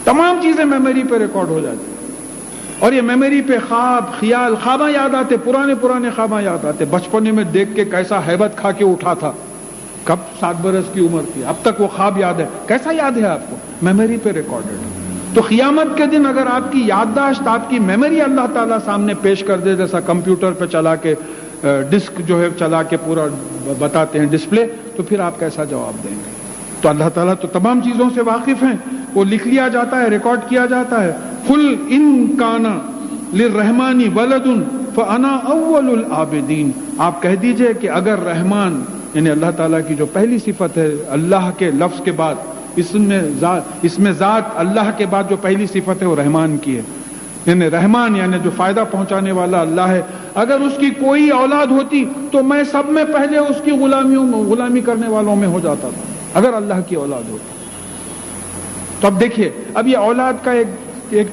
تمام چیزیں میموری پہ ریکارڈ ہو جاتی ہیں. اور یہ میموری پہ خواب، خیال، خواباں یاد آتے، پرانے خواباں یاد آتے. بچپنے میں دیکھ کے کیسا ہیبت کھا کے اٹھا تھا، کب 7 برس کی عمر تھی، اب تک وہ خواب یاد ہے. کیسا یاد ہے آپ کو؟ میموری پہ ریکارڈڈ. تو قیامت کے دن اگر آپ کی یادداشت، آپ کی میموری اللہ تعالیٰ سامنے پیش کر دے، جیسا کمپیوٹر پہ چلا کے ڈسک جو ہے چلا کے پورا بتاتے ہیں ڈسپلے، تو پھر آپ کیسا جواب دیں گے؟ تو اللہ تعالیٰ تو تمام چیزوں سے واقف ہیں، وہ لکھ لیا جاتا ہے، ریکارڈ کیا جاتا ہے. قل ان کان للرحمن ولد فانا اول العابدین. آپ کہہ دیجئے کہ اگر رحمان یعنی اللہ تعالیٰ کی جو پہلی صفت ہے، اللہ کے لفظ کے بعد اس میں ذات اللہ کے بعد جو پہلی صفت ہے وہ رحمان کی ہے، یعنی رحمان یعنی جو فائدہ پہنچانے والا اللہ ہے. اگر اس کی کوئی اولاد ہوتی تو میں سب میں پہلے اس کی غلامی کرنے والوں میں ہو جاتا تھا، اگر اللہ کی اولاد ہوتی. تو اب دیکھیے، اب یہ اولاد کا ایک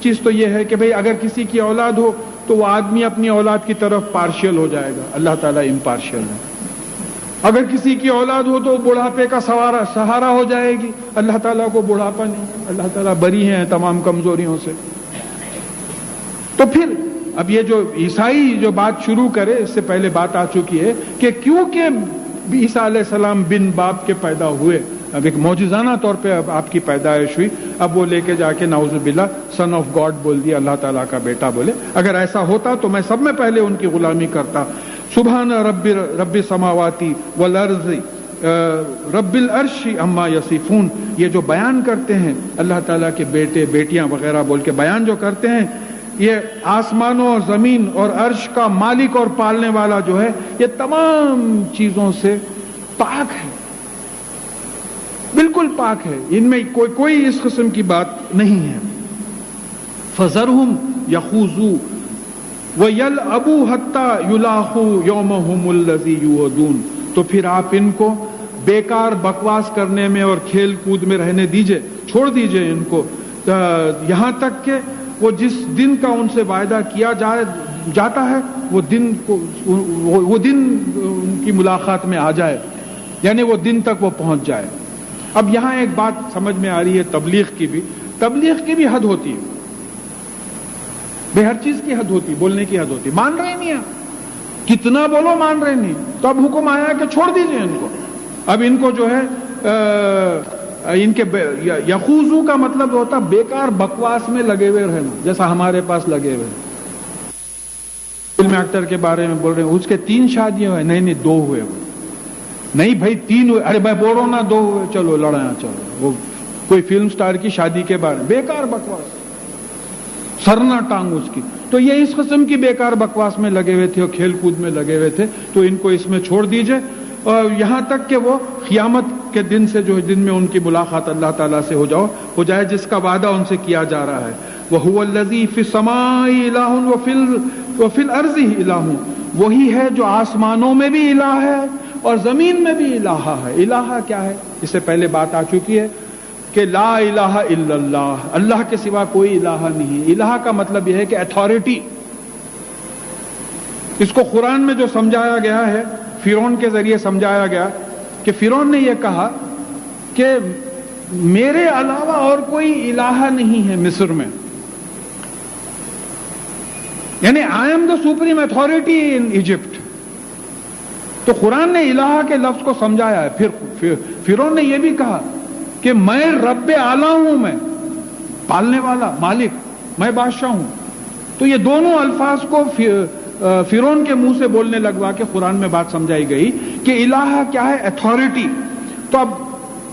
چیز تو یہ ہے کہ بھئی اگر کسی کی اولاد ہو تو وہ آدمی اپنی اولاد کی طرف پارشل ہو جائے گا، اللہ تعالیٰ امپارشل ہے. اگر کسی کی اولاد ہو تو بڑھاپے کا سہارا ہو جائے گی، اللہ تعالیٰ کو بڑھاپا نہیں، اللہ تعالیٰ بری ہیں تمام کمزوریوں سے. تو پھر اب یہ جو عیسائی جو بات شروع کرے، اس سے پہلے بات آ چکی ہے کہ کیونکہ عیسیٰ علیہ السلام بن باپ کے پیدا ہوئے، اب ایک معجزانہ طور پہ اب آپ کی پیدائش ہوئی، اب وہ لے کے جا کے نعوذ باللہ سن آف گاڈ بول دیا، اللہ تعالیٰ کا بیٹا بولے. اگر ایسا ہوتا تو میں سب میں پہلے ان کی غلامی کرتا. سبحان رب السماواتی والارض رب العرش عما یصفون. یہ جو بیان کرتے ہیں اللہ تعالیٰ کے بیٹے بیٹیاں وغیرہ بول کے بیان جو کرتے ہیں، یہ آسمانوں اور زمین اور عرش کا مالک اور پالنے والا جو ہے، یہ تمام چیزوں سے پاک ہے، بالکل پاک ہے، ان میں کوئی اس قسم کی بات نہیں ہے. فذرہم یخوضوا وَيَلْعَبُوا حَتَّى يُلَاقُوا يَوْمَهُمُ الَّذِي يُوعَدُونَ. تو پھر آپ ان کو بیکار بکواس کرنے میں اور کھیل کود میں رہنے دیجئے، چھوڑ دیجئے ان کو یہاں تک کہ وہ جس دن کا ان سے وعدہ کیا جاتا ہے وہ دن ان کی ملاقات میں آ جائے، یعنی وہ دن تک وہ پہنچ جائے. اب یہاں ایک بات سمجھ میں آ رہی ہے، تبلیغ کی بھی حد ہوتی ہے، بے ہر چیز کی حد ہوتی، بولنے کی حد ہوتی. مان رہے نہیں آپ، کتنا بولو مان رہے نہیں، تو اب حکم آیا کہ چھوڑ دیجئے ان کو. اب ان کو جو ہے ان کے یخوضو کا مطلب ہوتا بیکار بکواس میں لگے ہوئے رہنا، جیسا ہمارے پاس لگے ہوئے. فلم ایکٹر کے بارے میں بول رہے ہیں، اس کے 3 شادیاں ہوئے، نہیں 2 ہوئے، نہیں بھائی 3 ہوئے، ارے میں بول رہا ہوں نا 2 ہوئے، چلو لڑایا چلو. وہ کوئی فلم سٹار کی شادی کے بارے میں بیکار بکواس، سرنا ٹانگ اس کی. تو یہ اس قسم کی بیکار بکواس میں لگے ہوئے تھے اور کھیل کود میں لگے ہوئے تھے، تو ان کو اس میں چھوڑ دیجئے، اور یہاں تک کہ وہ قیامت کے دن سے جو دن میں ان کی ملاقات اللہ تعالیٰ سے ہو جائے جس کا وعدہ ان سے کیا جا رہا ہے. وَهُوَ الَّذِي فِي السَّمَاءِ إِلَٰهٌ وَفِي الْأَرْضِ إِلَٰهٌ. وہی ہے جو آسمانوں میں بھی الہ ہے اور زمین میں بھی الہ ہے. الہ کیا ہے؟ اس سے پہلے بات آ چکی ہے کہ لا الہ الا اللہ، اللہ کے سوا کوئی الہ نہیں. الہ کا مطلب یہ ہے کہ اتھارٹی. اس کو قرآن میں جو سمجھایا گیا ہے، فرعون کے ذریعے سمجھایا گیا کہ فرعون نے یہ کہا کہ میرے علاوہ اور کوئی الہ نہیں ہے مصر میں، یعنی I am the supreme authority in Egypt. تو قرآن نے الہ کے لفظ کو سمجھایا ہے. پھر فرعون نے یہ بھی کہا کہ میں رب اعلیٰ ہوں، میں پالنے والا مالک، میں بادشاہ ہوں. تو یہ دونوں الفاظ کو فرعون کے منہ سے بولنے لگوا کے قرآن میں بات سمجھائی گئی کہ الہ کیا ہے؟ اتھارٹی. تو اب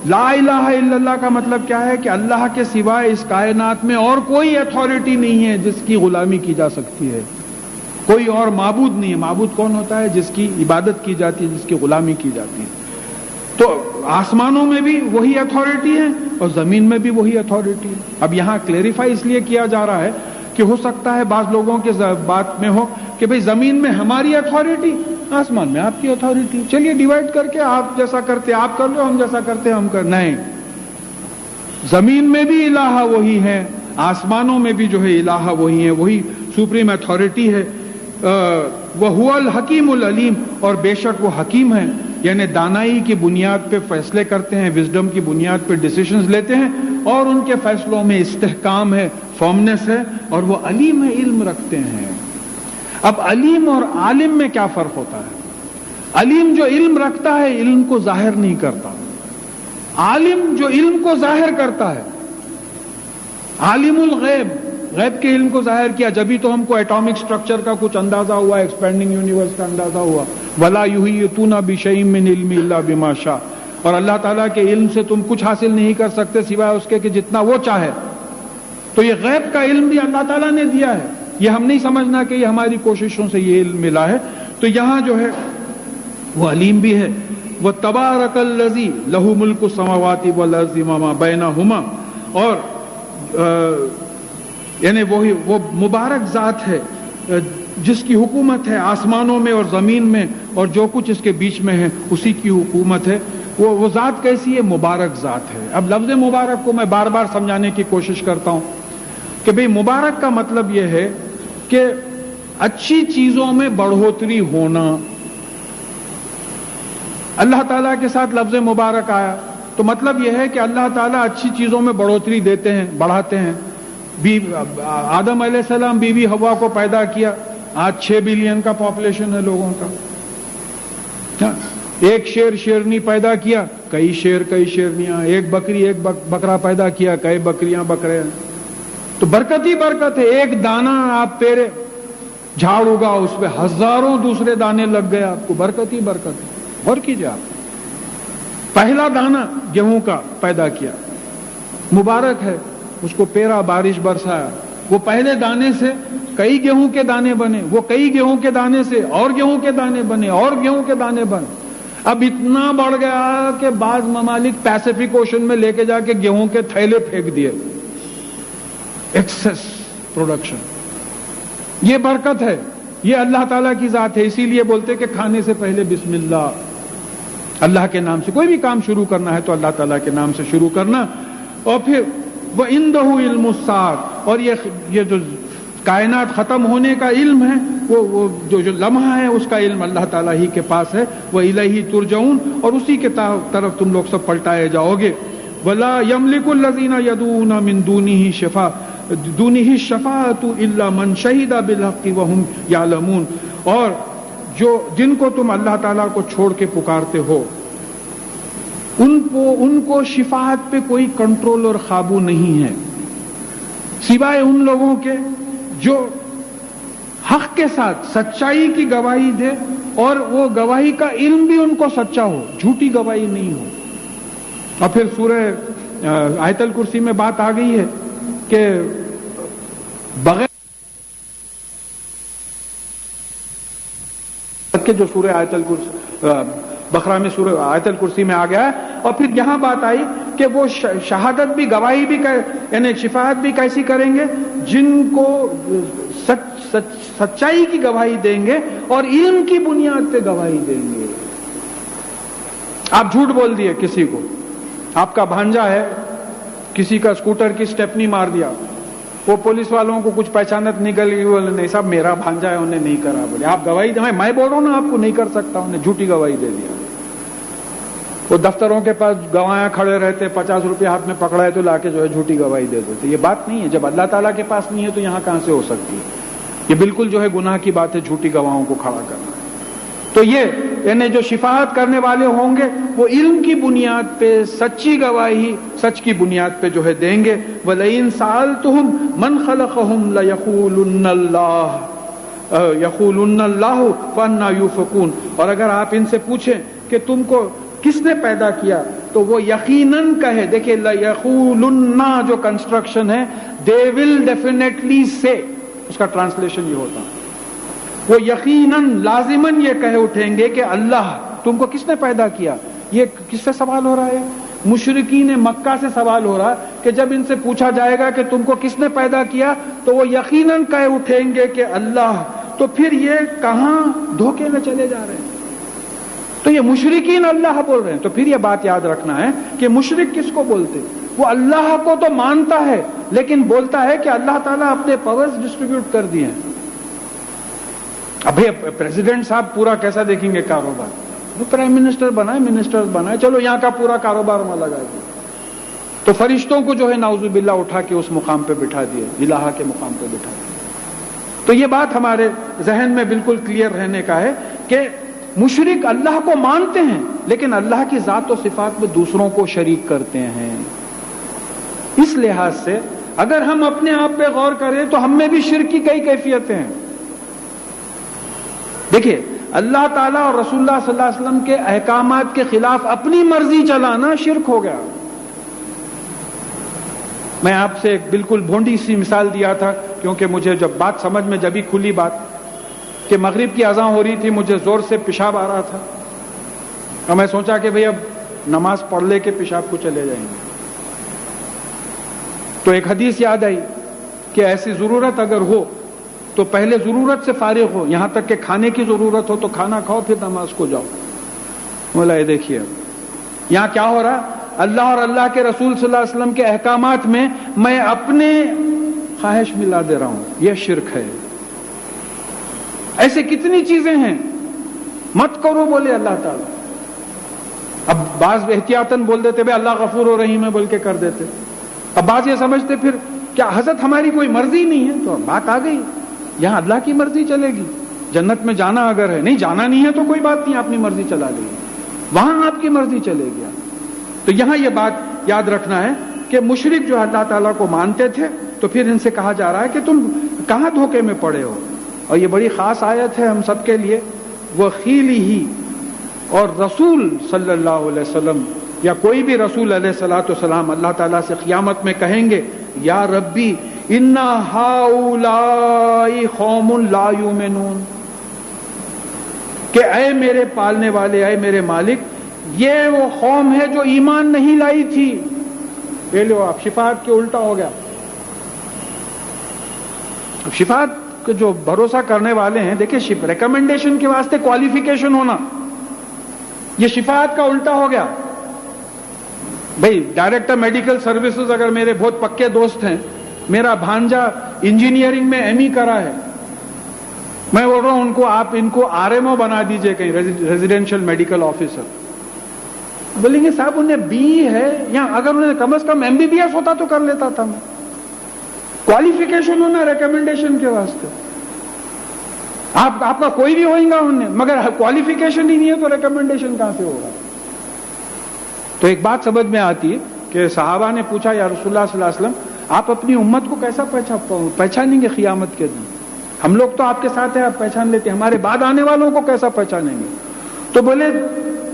لا الہ الا اللہ کا مطلب کیا ہے کہ اللہ کے سوائے اس کائنات میں اور کوئی اتھارٹی نہیں ہے جس کی غلامی کی جا سکتی ہے، کوئی اور معبود نہیں ہے. معبود کون ہوتا ہے؟ جس کی عبادت کی جاتی ہے، جس کی غلامی کی جاتی ہے. تو آسمانوں میں بھی وہی اتھارٹی ہے اور زمین میں بھی وہی اتھارٹی ہے. اب یہاں کلیریفائی اس لیے کیا جا رہا ہے کہ ہو سکتا ہے بعض لوگوں کے بات میں ہو کہ بھئی زمین میں ہماری اتھارٹی، آسمان میں آپ کی اتھارٹی، چلیے ڈیوائیڈ کر کے آپ جیسا کرتے آپ کر لو، ہم جیسا کرتے ہم کر. نہیں، زمین میں بھی الہ وہی ہے، آسمانوں میں بھی جو ہے الہ وہی ہے، وہی سپریم اتھارٹی ہے. وَهُوَ الْحَكِيمُ الْعَلِيمُ. اور بے شک وہ حکیم ہے، یعنی دانائی کی بنیاد پہ فیصلے کرتے ہیں، وزڈم کی بنیاد پہ ڈیسیشنز لیتے ہیں، اور ان کے فیصلوں میں استحکام ہے، فارمنس ہے، اور وہ علیم ہے، علم رکھتے ہیں. اب علیم اور عالم میں کیا فرق ہوتا ہے؟ علیم جو علم رکھتا ہے علم کو ظاہر نہیں کرتا، عالم جو علم کو ظاہر کرتا ہے. عالم الغیب، غیب کے علم کو ظاہر کیا، جبھی تو ہم کو ایٹامک سٹرکچر کا کچھ اندازہ ہوا، ایکسپینڈنگ یونیورس کا اندازہ ہوا. وَلَا يُحِيطُونَ بِشَيْءٍ مِّنْ عِلْمِهِ إِلَّا بِمَا شَاءَ. اور اللہ تعالیٰ کے علم سے تم کچھ حاصل نہیں کر سکتے سوائے اس کے کہ جتنا وہ چاہے. تو یہ غیب کا علم بھی اللہ تعالیٰ نے دیا ہے. یہ ہم نہیں سمجھنا کہ یہ ہماری کوششوں سے یہ علم ملا ہے. تو یہاں جو ہے وہ علیم بھی ہے. وَتَبَارَكَ الَّذِي لَهُ مُلْكُ السَّمَاوَاتِ وَالْأَرْضِ وَمَا بَيْنَهُمَا, اور یعنی وہ مبارک ذات ہے جس کی حکومت ہے آسمانوں میں اور زمین میں اور جو کچھ اس کے بیچ میں ہے اسی کی حکومت ہے. وہ ذات کیسی ہے؟ مبارک ذات ہے. اب لفظ مبارک کو میں بار بار سمجھانے کی کوشش کرتا ہوں کہ بھئی مبارک کا مطلب یہ ہے کہ اچھی چیزوں میں بڑھوتری ہونا. اللہ تعالیٰ کے ساتھ لفظ مبارک آیا تو مطلب یہ ہے کہ اللہ تعالیٰ اچھی چیزوں میں بڑھوتری دیتے ہیں، بڑھاتے ہیں. آدم علیہ السلام بیوی حوا کو پیدا کیا. آج 6 بلین کا پاپولیشن ہے لوگوں کا. ایک شیر شیرنی پیدا کیا، کئی شیر کئی شیرنیاں. ایک بکری ایک بکرا پیدا کیا، کئی بکریاں بکرے. تو برکت ہی برکت ہے. ایک دانہ آپ پیرے جھاڑ اگا اس پہ ہزاروں دوسرے دانے لگ گئے، آپ کو برکت ہی برکت ہے. غور کیجیے آپ، پہلا دانہ گیہوں کا پیدا کیا، مبارک ہے. اس کو پیرا، بارش برسایا، وہ پہلے دانے سے کئی گیہوں کے دانے بنے، وہ کئی گیہوں کے دانے سے اور گیہوں کے دانے بنے اور گیہوں کے دانے بنے. اب اتنا بڑھ گیا کہ بعض ممالک پیسیفک اوشن میں لے کے جا کے گیہوں کے تھیلے پھینک دیے. Excess production. یہ برکت ہے، یہ اللہ تعالیٰ کی ذات ہے. اسی لیے بولتے کہ کھانے سے پہلے بسم اللہ، اللہ کے نام سے کوئی بھی کام شروع کرنا ہے تو اللہ تعالیٰ کے نام سے شروع کرنا. اور پھر وَعِندَهُ عِلْمُ السَّاعَةِ، اور یہ جو کائنات ختم ہونے کا علم ہے، وہ جو لمحہ ہے اس کا علم اللہ تعالیٰ ہی کے پاس ہے. وَإِلَيْهِ تُرْجَعُونَ، اور اسی کے طرف تم لوگ سب پلٹائے جاؤ گے. وَلَا يَمْلِكُ الَّذِينَ يَدْعُونَ مِن دُونِهِ الشَّفَاعَةَ إِلَّا مَنْ شَهِدَ بِالْحَقِّ وَهُمْ يَعْلَمُونَ، اور جن کو تم اللہ تعالیٰ کو چھوڑ کے پکارتے ہو ان کو شفاعت پہ کوئی کنٹرول اور قابو نہیں ہے سوائے ان لوگوں کے جو حق کے ساتھ سچائی کی گواہی دے اور وہ گواہی کا علم بھی ان کو سچا ہو، جھوٹی گواہی نہیں ہو. اور پھر سورہ آیت الکرسی میں بات آ گئی ہے کہ بغیر کہ جو سورہ آیت الکرسی بقرہ میں سورہ آیت الکرسی میں آ گیا ہے. اور پھر یہاں بات آئی کہ وہ شہادت بھی، گواہی بھی، یعنی شفاعت بھی کیسی کریں گے؟ جن کو سچائی کی گواہی دیں گے اور علم کی بنیاد پہ گواہی دیں گے. آپ جھوٹ بول دیے کسی کو، آپ کا بھانجا ہے، کسی کا اسکوٹر کی اسٹیپنی مار دیا، وہ پولیس والوں کو کچھ پہچانت نکل گئی، بولے نہیں صاحب میرا بھانجا ہے، انہیں نہیں کرا. بولے آپ گواہی دیں، میں بول رہا ہوں نا آپ کو نہیں کر سکتا، انہیں جھوٹی گواہی دے دیا. وہ دفتروں کے پاس گواہاں کھڑے رہتے، 50 روپے ہاتھ میں پکڑائے تو لا کے جو ہے جھوٹی گواہی دے دیتے. یہ بات نہیں ہے. جب اللہ تعالیٰ کے پاس نہیں ہے تو یہاں کہاں سے ہو سکتی ہے؟ یہ بالکل جو ہے گناہ کی بات ہے جھوٹی گواہوں کو کھڑا کرنا. تو یہ یعنی جو شفاعت کرنے والے ہوں گے وہ علم کی بنیاد پہ، سچی گواہی، سچ کی بنیاد پہ جو ہے دیں گے. وَلَئِن سَأَلْتُهُمْ مَنْ خَلَقَهُمْ لَيَقُولُنَّ اللَّهُ فَأَنَّىٰ يُؤْفَكُونَ، اور اگر آپ ان سے پوچھیں کہ تم کو کس نے پیدا کیا تو وہ یقیناً کہے. دیکھیں لَيَقُولُنَّ جو کنسٹرکشن ہے، they will definitely say، اس کا ٹرانسلیشن یہ ہوتا ہے، وہ یقیناً لازماً یہ کہہ اٹھیں گے کہ اللہ، تم کو کس نے پیدا کیا. یہ کس سے سوال ہو رہا ہے؟ مشرکین مکہ سے سوال ہو رہا ہے کہ جب ان سے پوچھا جائے گا کہ تم کو کس نے پیدا کیا تو وہ یقیناً کہہ اٹھیں گے کہ اللہ. تو پھر یہ کہاں دھوکے میں چلے جا رہے ہیں؟ تو یہ مشرکین اللہ بول رہے ہیں. تو پھر یہ بات یاد رکھنا ہے کہ مشرک کس کو بولتے؟ وہ اللہ کو تو مانتا ہے لیکن بولتا ہے کہ اللہ تعالیٰ اپنے پاورز ڈسٹریبیوٹ کر دیے ہیں. ابھی پریزیڈنٹ صاحب پورا کیسا دیکھیں گے کاروبار؟ وہ پرائم منسٹر بنائے، منسٹر بنائے، چلو یہاں کا پورا کاروبار میں لگا دیا. تو فرشتوں کو جو ہے نعوذ باللہ اٹھا کے اس مقام پہ بٹھا دیے، الہ کے مقام پہ بٹھا دیے. تو یہ بات ہمارے ذہن میں بالکل کلیئر رہنے کا ہے کہ مشرک اللہ کو مانتے ہیں لیکن اللہ کی ذات و صفات میں دوسروں کو شریک کرتے ہیں. اس لحاظ سے اگر ہم اپنے آپ پہ غور کریں تو ہم میں بھی شرک کی کئی کیفیتیں ہیں. دیکھیے اللہ تعالیٰ اور رسول اللہ صلی اللہ علیہ وسلم کے احکامات کے خلاف اپنی مرضی چلانا شرک ہو گیا۔ میں آپ سے ایک بالکل بھونڈی سی مثال دیا تھا، کیونکہ مجھے جب بات سمجھ میں جبھی کھلی بات کہ مغرب کی اذان ہو رہی تھی، مجھے زور سے پیشاب آ رہا تھا، اور میں سوچا کہ بھئی اب نماز پڑھ لے کے پیشاب کو چلے جائیں گے، تو ایک حدیث یاد آئی کہ ایسی ضرورت اگر ہو تو پہلے ضرورت سے فارغ ہو، یہاں تک کہ کھانے کی ضرورت ہو تو کھانا کھاؤ پھر نماز کو جاؤ۔ بولا یہ دیکھیے یہاں کیا ہو رہا، اللہ اور اللہ کے رسول صلی اللہ علیہ وسلم کے احکامات میں میں اپنے خواہش ملا دے رہا ہوں، یہ شرک ہے۔ ایسے کتنی چیزیں ہیں، مت کرو بولے اللہ تعالیٰ، اب بعض احتیاطاً بول دیتے بھائی اللہ غفور و رحیم ہے بول کے کر دیتے، اب بعض یہ سمجھتے پھر کیا حضرت ہماری کوئی مرضی نہیں ہے، تو بات آ گئی یہاں اللہ کی مرضی چلے گی، جنت میں جانا اگر ہے، نہیں جانا نہیں ہے تو کوئی بات نہیں، اپنی مرضی چلا لے گی، وہاں آپ کی مرضی چلے گیا۔ تو یہاں یہ بات یاد رکھنا ہے کہ مشرک جو اللہ تعالیٰ کو مانتے تھے، تو پھر ان سے کہا جا رہا ہے کہ تم کہاں دھوکے میں پڑے ہو، اور یہ بڑی خاص آیت ہے ہم سب کے لیے، وَخِيلِهِ، اور رسول صلی اللہ علیہ وسلم یا کوئی بھی رسول علیہ الصلوۃ والسلام اللہ تعالیٰ سے قیامت میں کہیں گے یا ربی اِنَّ هَؤُلَاءِ قَوْمٌ لَا يُؤْمِنُونَ، کہ اے میرے پالنے والے، اے میرے مالک، یہ وہ قوم ہے جو ایمان نہیں لائی تھی۔ پہلے وہ اب شفاعت کے الٹا ہو گیا، اب شفاعت کے جو بھروسہ کرنے والے ہیں، دیکھیں ریکمنڈیشن کے واسطے کوالیفیکیشن ہونا، یہ شفاعت کا الٹا ہو گیا۔ بھئی ڈائریکٹر میڈیکل سروسز اگر میرے بہت پکے دوست ہیں، میرا بھانجا انجینئرنگ میں ایم ای کرا ہے، میں بول رہا ہوں ان کو آپ ان کو آر ایم او بنا دیجئے کہیں، ریزیڈینشل میڈیکل آفیسر، بولیں گے صاحب انہیں بی ہے، یا اگر انہیں کم از کم ایم بی بی ایس ہوتا تو کر لیتا تھا میں، کوالیفیکیشن ہونا ریکمنڈیشن کے واسطے، آپ کا کوئی بھی ہوئیں گا انہیں، مگر کوالیفیکیشن ہی نہیں ہے تو ریکمنڈیشن کہاں سے ہوگا؟ تو ایک بات سمجھ میں آتی ہے کہ صحابہ نے پوچھا یا رسول اللہ صلی اللہ علیہ وسلم آپ اپنی امت کو کیسا پہچانیں گے قیامت کے دن؟ ہم لوگ تو آپ کے ساتھ ہیں، آپ پہچان لیتے ہیں، ہمارے بعد آنے والوں کو کیسا پہچانیں گے؟ تو بولے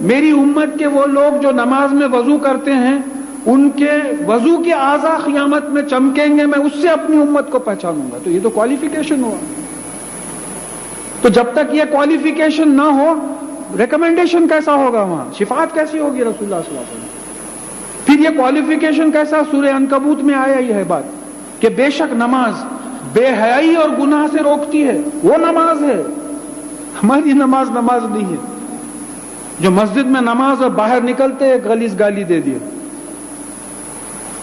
میری امت کے وہ لوگ جو نماز میں وضو کرتے ہیں، ان کے وضو کے اعضاء قیامت میں چمکیں گے، میں اس سے اپنی امت کو پہچانوں گا۔ تو یہ تو کوالیفیکیشن ہوا، تو جب تک یہ کوالیفیکیشن نہ ہو ریکمنڈیشن کیسا ہوگا وہاں؟ شفاعت کیسی ہوگی رسول اللہ صلی اللہ علیہ وسلم؟ پھر یہ کوالیفیکیشن کیسا؟ سورہ عنکبوت میں آیا یہ ہے بات کہ بے شک نماز بے حیائی اور گناہ سے روکتی ہے، وہ نماز ہے، ہماری نماز نہیں ہے۔ جو مسجد میں نماز اور باہر نکلتے ایک غلیظ گالی دے دیے،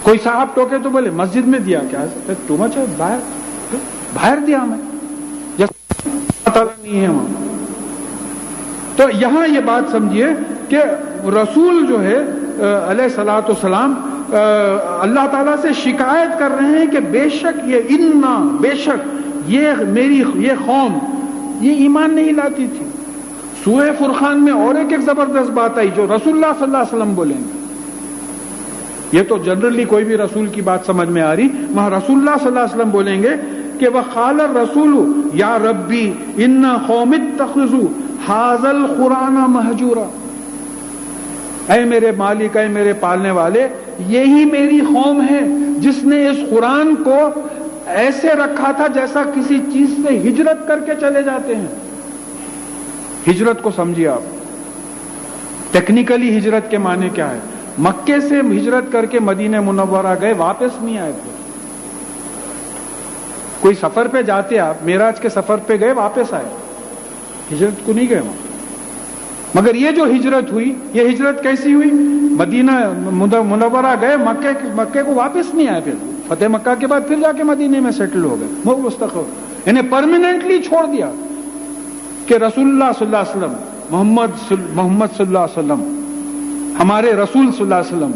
کوئی صاحب ٹوکے تو بولے مسجد میں دیا کیا ٹو مچ ہے، باہر دیا میں، جیسا نہیں ہے وہاں۔ تو یہاں یہ بات سمجھیے کہ رسول جو ہے علیہ الصلوۃ والسلام اللہ تعالیٰ سے شکایت کر رہے ہیں کہ بے شک بے شک یہ قوم یہ ایمان نہیں لاتی تھی۔ سورہ فرقان میں اور ایک زبردست بات آئی جو رسول اللہ صلی اللہ علیہ وسلم بولیں گے، یہ تو جنرلی کوئی بھی رسول کی بات سمجھ میں آ رہی، وہاں رسول اللہ صلی اللہ علیہ وسلم بولیں گے کہ وَقَالَ الرَّسُولُ یا ربی اِنَّ قَوْمِ اتَّخِذُوا هَذَا الْقُرْآنَ مَهْجُورًا، اے میرے مالک، اے میرے پالنے والے، یہی میری قوم ہے جس نے اس قرآن کو ایسے رکھا تھا جیسا کسی چیز سے ہجرت کر کے چلے جاتے ہیں۔ ہجرت کو سمجھیے آپ، ٹیکنیکلی ہجرت کے معنی کیا ہے؟ مکے سے ہجرت کر کے مدینہ منورہ گئے، واپس نہیں آئے تھے۔ کوئی سفر پہ جاتے آپ، معراج کے سفر پہ گئے واپس آئے، ہجرت کو نہیں گئے وہاں۔ مگر یہ جو ہجرت ہوئی، یہ ہجرت کیسی ہوئی؟ مدینہ منورہ گئے، مکے کو واپس نہیں آئے، پھر فتح مکہ کے بعد پھر جا کے مدینے میں سیٹل ہو گئے، وہ مستقر انہیں پرماننٹلی چھوڑ دیا کہ رسول اللہ صلی اللہ علیہ وسلم، محمد صلی اللہ علیہ وسلم، ہمارے رسول صلی اللہ علیہ وسلم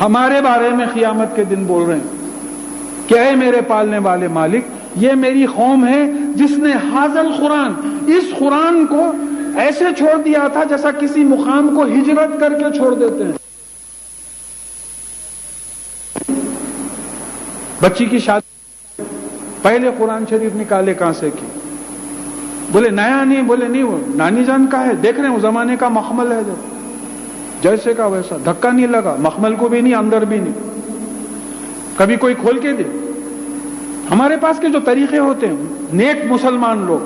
ہمارے بارے میں قیامت کے دن بول رہے ہیں کہ اے میرے پالنے والے مالک، یہ میری قوم ہے جس نے حاضل قرآن، اس قرآن کو ایسے چھوڑ دیا تھا جیسا کسی مقام کو ہجرت کر کے چھوڑ دیتے ہیں۔ بچی کی شادی پہلے قرآن شریف نکالے کہاں سے کی، بولے نیا نہیں، بولے نہیں وہ نانی جان کا ہے، دیکھ رہے ہیں وہ زمانے کا مخمل ہے، جیسے کا ویسا، دھکا نہیں لگا، مخمل کو بھی نہیں، اندر بھی نہیں، کبھی کوئی کھول کے دے۔ ہمارے پاس کے جو طریقے ہوتے ہیں نیک مسلمان لوگ،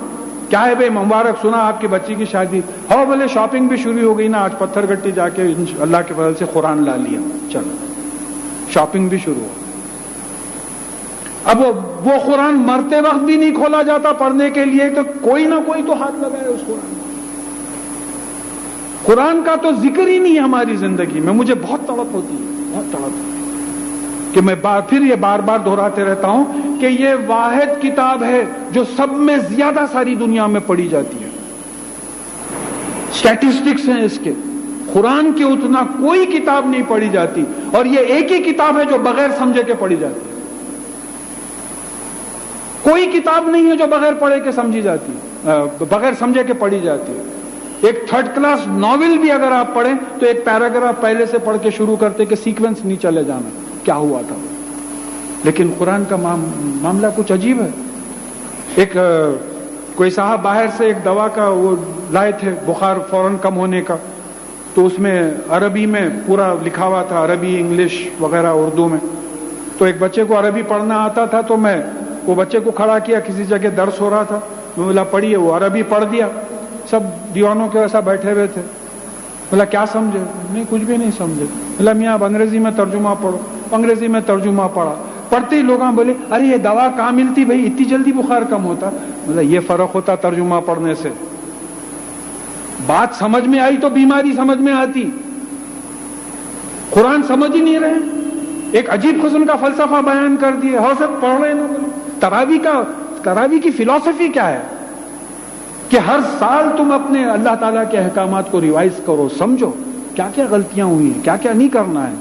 کیا ہے بھائی مبارک، سنا آپ کی بچی کی شادی، ہو بولے شاپنگ بھی شروع ہو گئی نا، آج پتھر گٹی جا کے اللہ کے فضل سے قرآن لا لیا، چلو شاپنگ بھی شروع ہو۔ اب وہ قرآن مرتے وقت بھی نہیں کھولا جاتا پڑھنے کے لیے، تو کوئی نہ کوئی تو ہاتھ لگائے اس قرآن کا تو ذکر ہی نہیں ہے ہماری زندگی میں۔ مجھے بہت تڑپ ہوتی ہے، بہت تڑپ کہ میں پھر یہ بار بار دہراتے رہتا ہوں کہ یہ واحد کتاب ہے جو سب میں زیادہ ساری دنیا میں پڑھی جاتی ہے۔ اسٹیٹسٹکس ہیں اس کے، قرآن کی اتنا کوئی کتاب نہیں پڑھی جاتی، اور یہ ایک ہی کتاب ہے جو بغیر سمجھے کے پڑھی جاتی ہے۔ کوئی کتاب نہیں ہے جو بغیر پڑھے کے سمجھی جاتی، بغیر سمجھے کے پڑھی جاتی ہے۔ ایک تھرڈ کلاس ناول بھی اگر آپ پڑھیں تو ایک پیراگراف پہلے سے پڑھ کے شروع کرتے کہ سیکوینس نہیں چلے جانا، کیا ہوا تھا۔ لیکن قرآن کا معاملہ کچھ عجیب ہے۔ ایک کوئی صاحب باہر سے ایک دوا کا وہ لائے تھے، بخار فوراً کم ہونے کا، تو اس میں عربی میں پورا لکھا ہوا تھا، عربی، انگلش وغیرہ، اردو میں۔ تو ایک بچے کو عربی پڑھنا آتا تھا، تو میں وہ بچے کو کھڑا کیا، کسی جگہ درس ہو رہا تھا، میں بولا پڑھیے، وہ عربی پڑھ دیا، سب دیوانوں کے ویسا بیٹھے ہوئے تھے۔ بولا کیا سمجھے؟ نہیں کچھ بھی نہیں سمجھے۔ بولا میاں اب انگریزی میں ترجمہ پڑھو، انگریزی میں ترجمہ پڑھا، پڑھتے ہی لوگ بولے ارے یہ دوا کہاں ملتی بھائی، اتنی جلدی بخار کم ہوتا۔ بولا یہ فرق ہوتا ترجمہ پڑھنے سے، بات سمجھ میں آئی تو بیماری سمجھ میں آتی، قرآن سمجھ ہی نہیں رہے، ایک عجیب قسم کا فلسفہ بیان کر دیے، ہو سب پڑھ رہے نا۔ تراویح کی فلسفی کیا ہے کہ ہر سال تم اپنے اللہ تعالیٰ کے احکامات کو ریوائز کرو، سمجھو کیا کیا غلطیاں ہوئی ہیں، کیا کیا نہیں کرنا ہے۔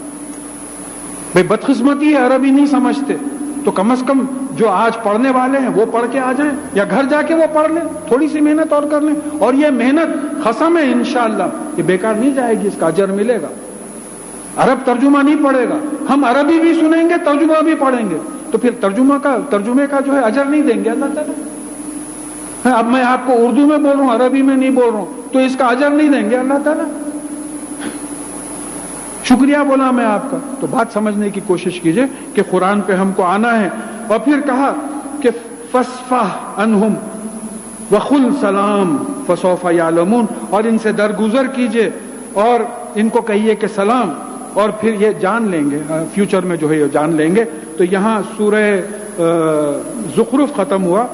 بھئی بدقسمتی ہے عربی نہیں سمجھتے، تو کم از کم جو آج پڑھنے والے ہیں وہ پڑھ کے آ جائیں، یا گھر جا کے وہ پڑھ لیں، تھوڑی سی محنت اور کر لیں، اور یہ محنت قسم ہے انشاءاللہ یہ بیکار نہیں جائے گی، اس کا اجر ملے گا۔ عرب ترجمہ نہیں پڑھے گا، ہم عربی بھی سنیں گے، ترجمہ بھی پڑھیں گے، تو پھر ترجمے کا جو ہے اجر نہیں دیں گے اللہ تعالیٰ۔ اب میں آپ کو اردو میں بول رہا ہوں، عربی میں نہیں بول رہا ہوں، تو اس کا اجر نہیں دیں گے اللہ تعالیٰ۔ شکریہ بولا میں آپ کا۔ تو بات سمجھنے کی کوشش کیجئے کہ قرآن پہ ہم کو آنا ہے۔ اور پھر کہا کہ فَاصْفَحْ عَنْهُمْ وَقُلْ سَلَامٌ فَسَوْفَ يَعْلَمُونَ، اور ان سے درگزر کیجئے اور ان کو کہیے کہ سلام، اور پھر یہ جان لیں گے، فیوچر میں جو ہے یہ جان لیں گے۔ تو یہاں سورہ زخرف ختم ہوا،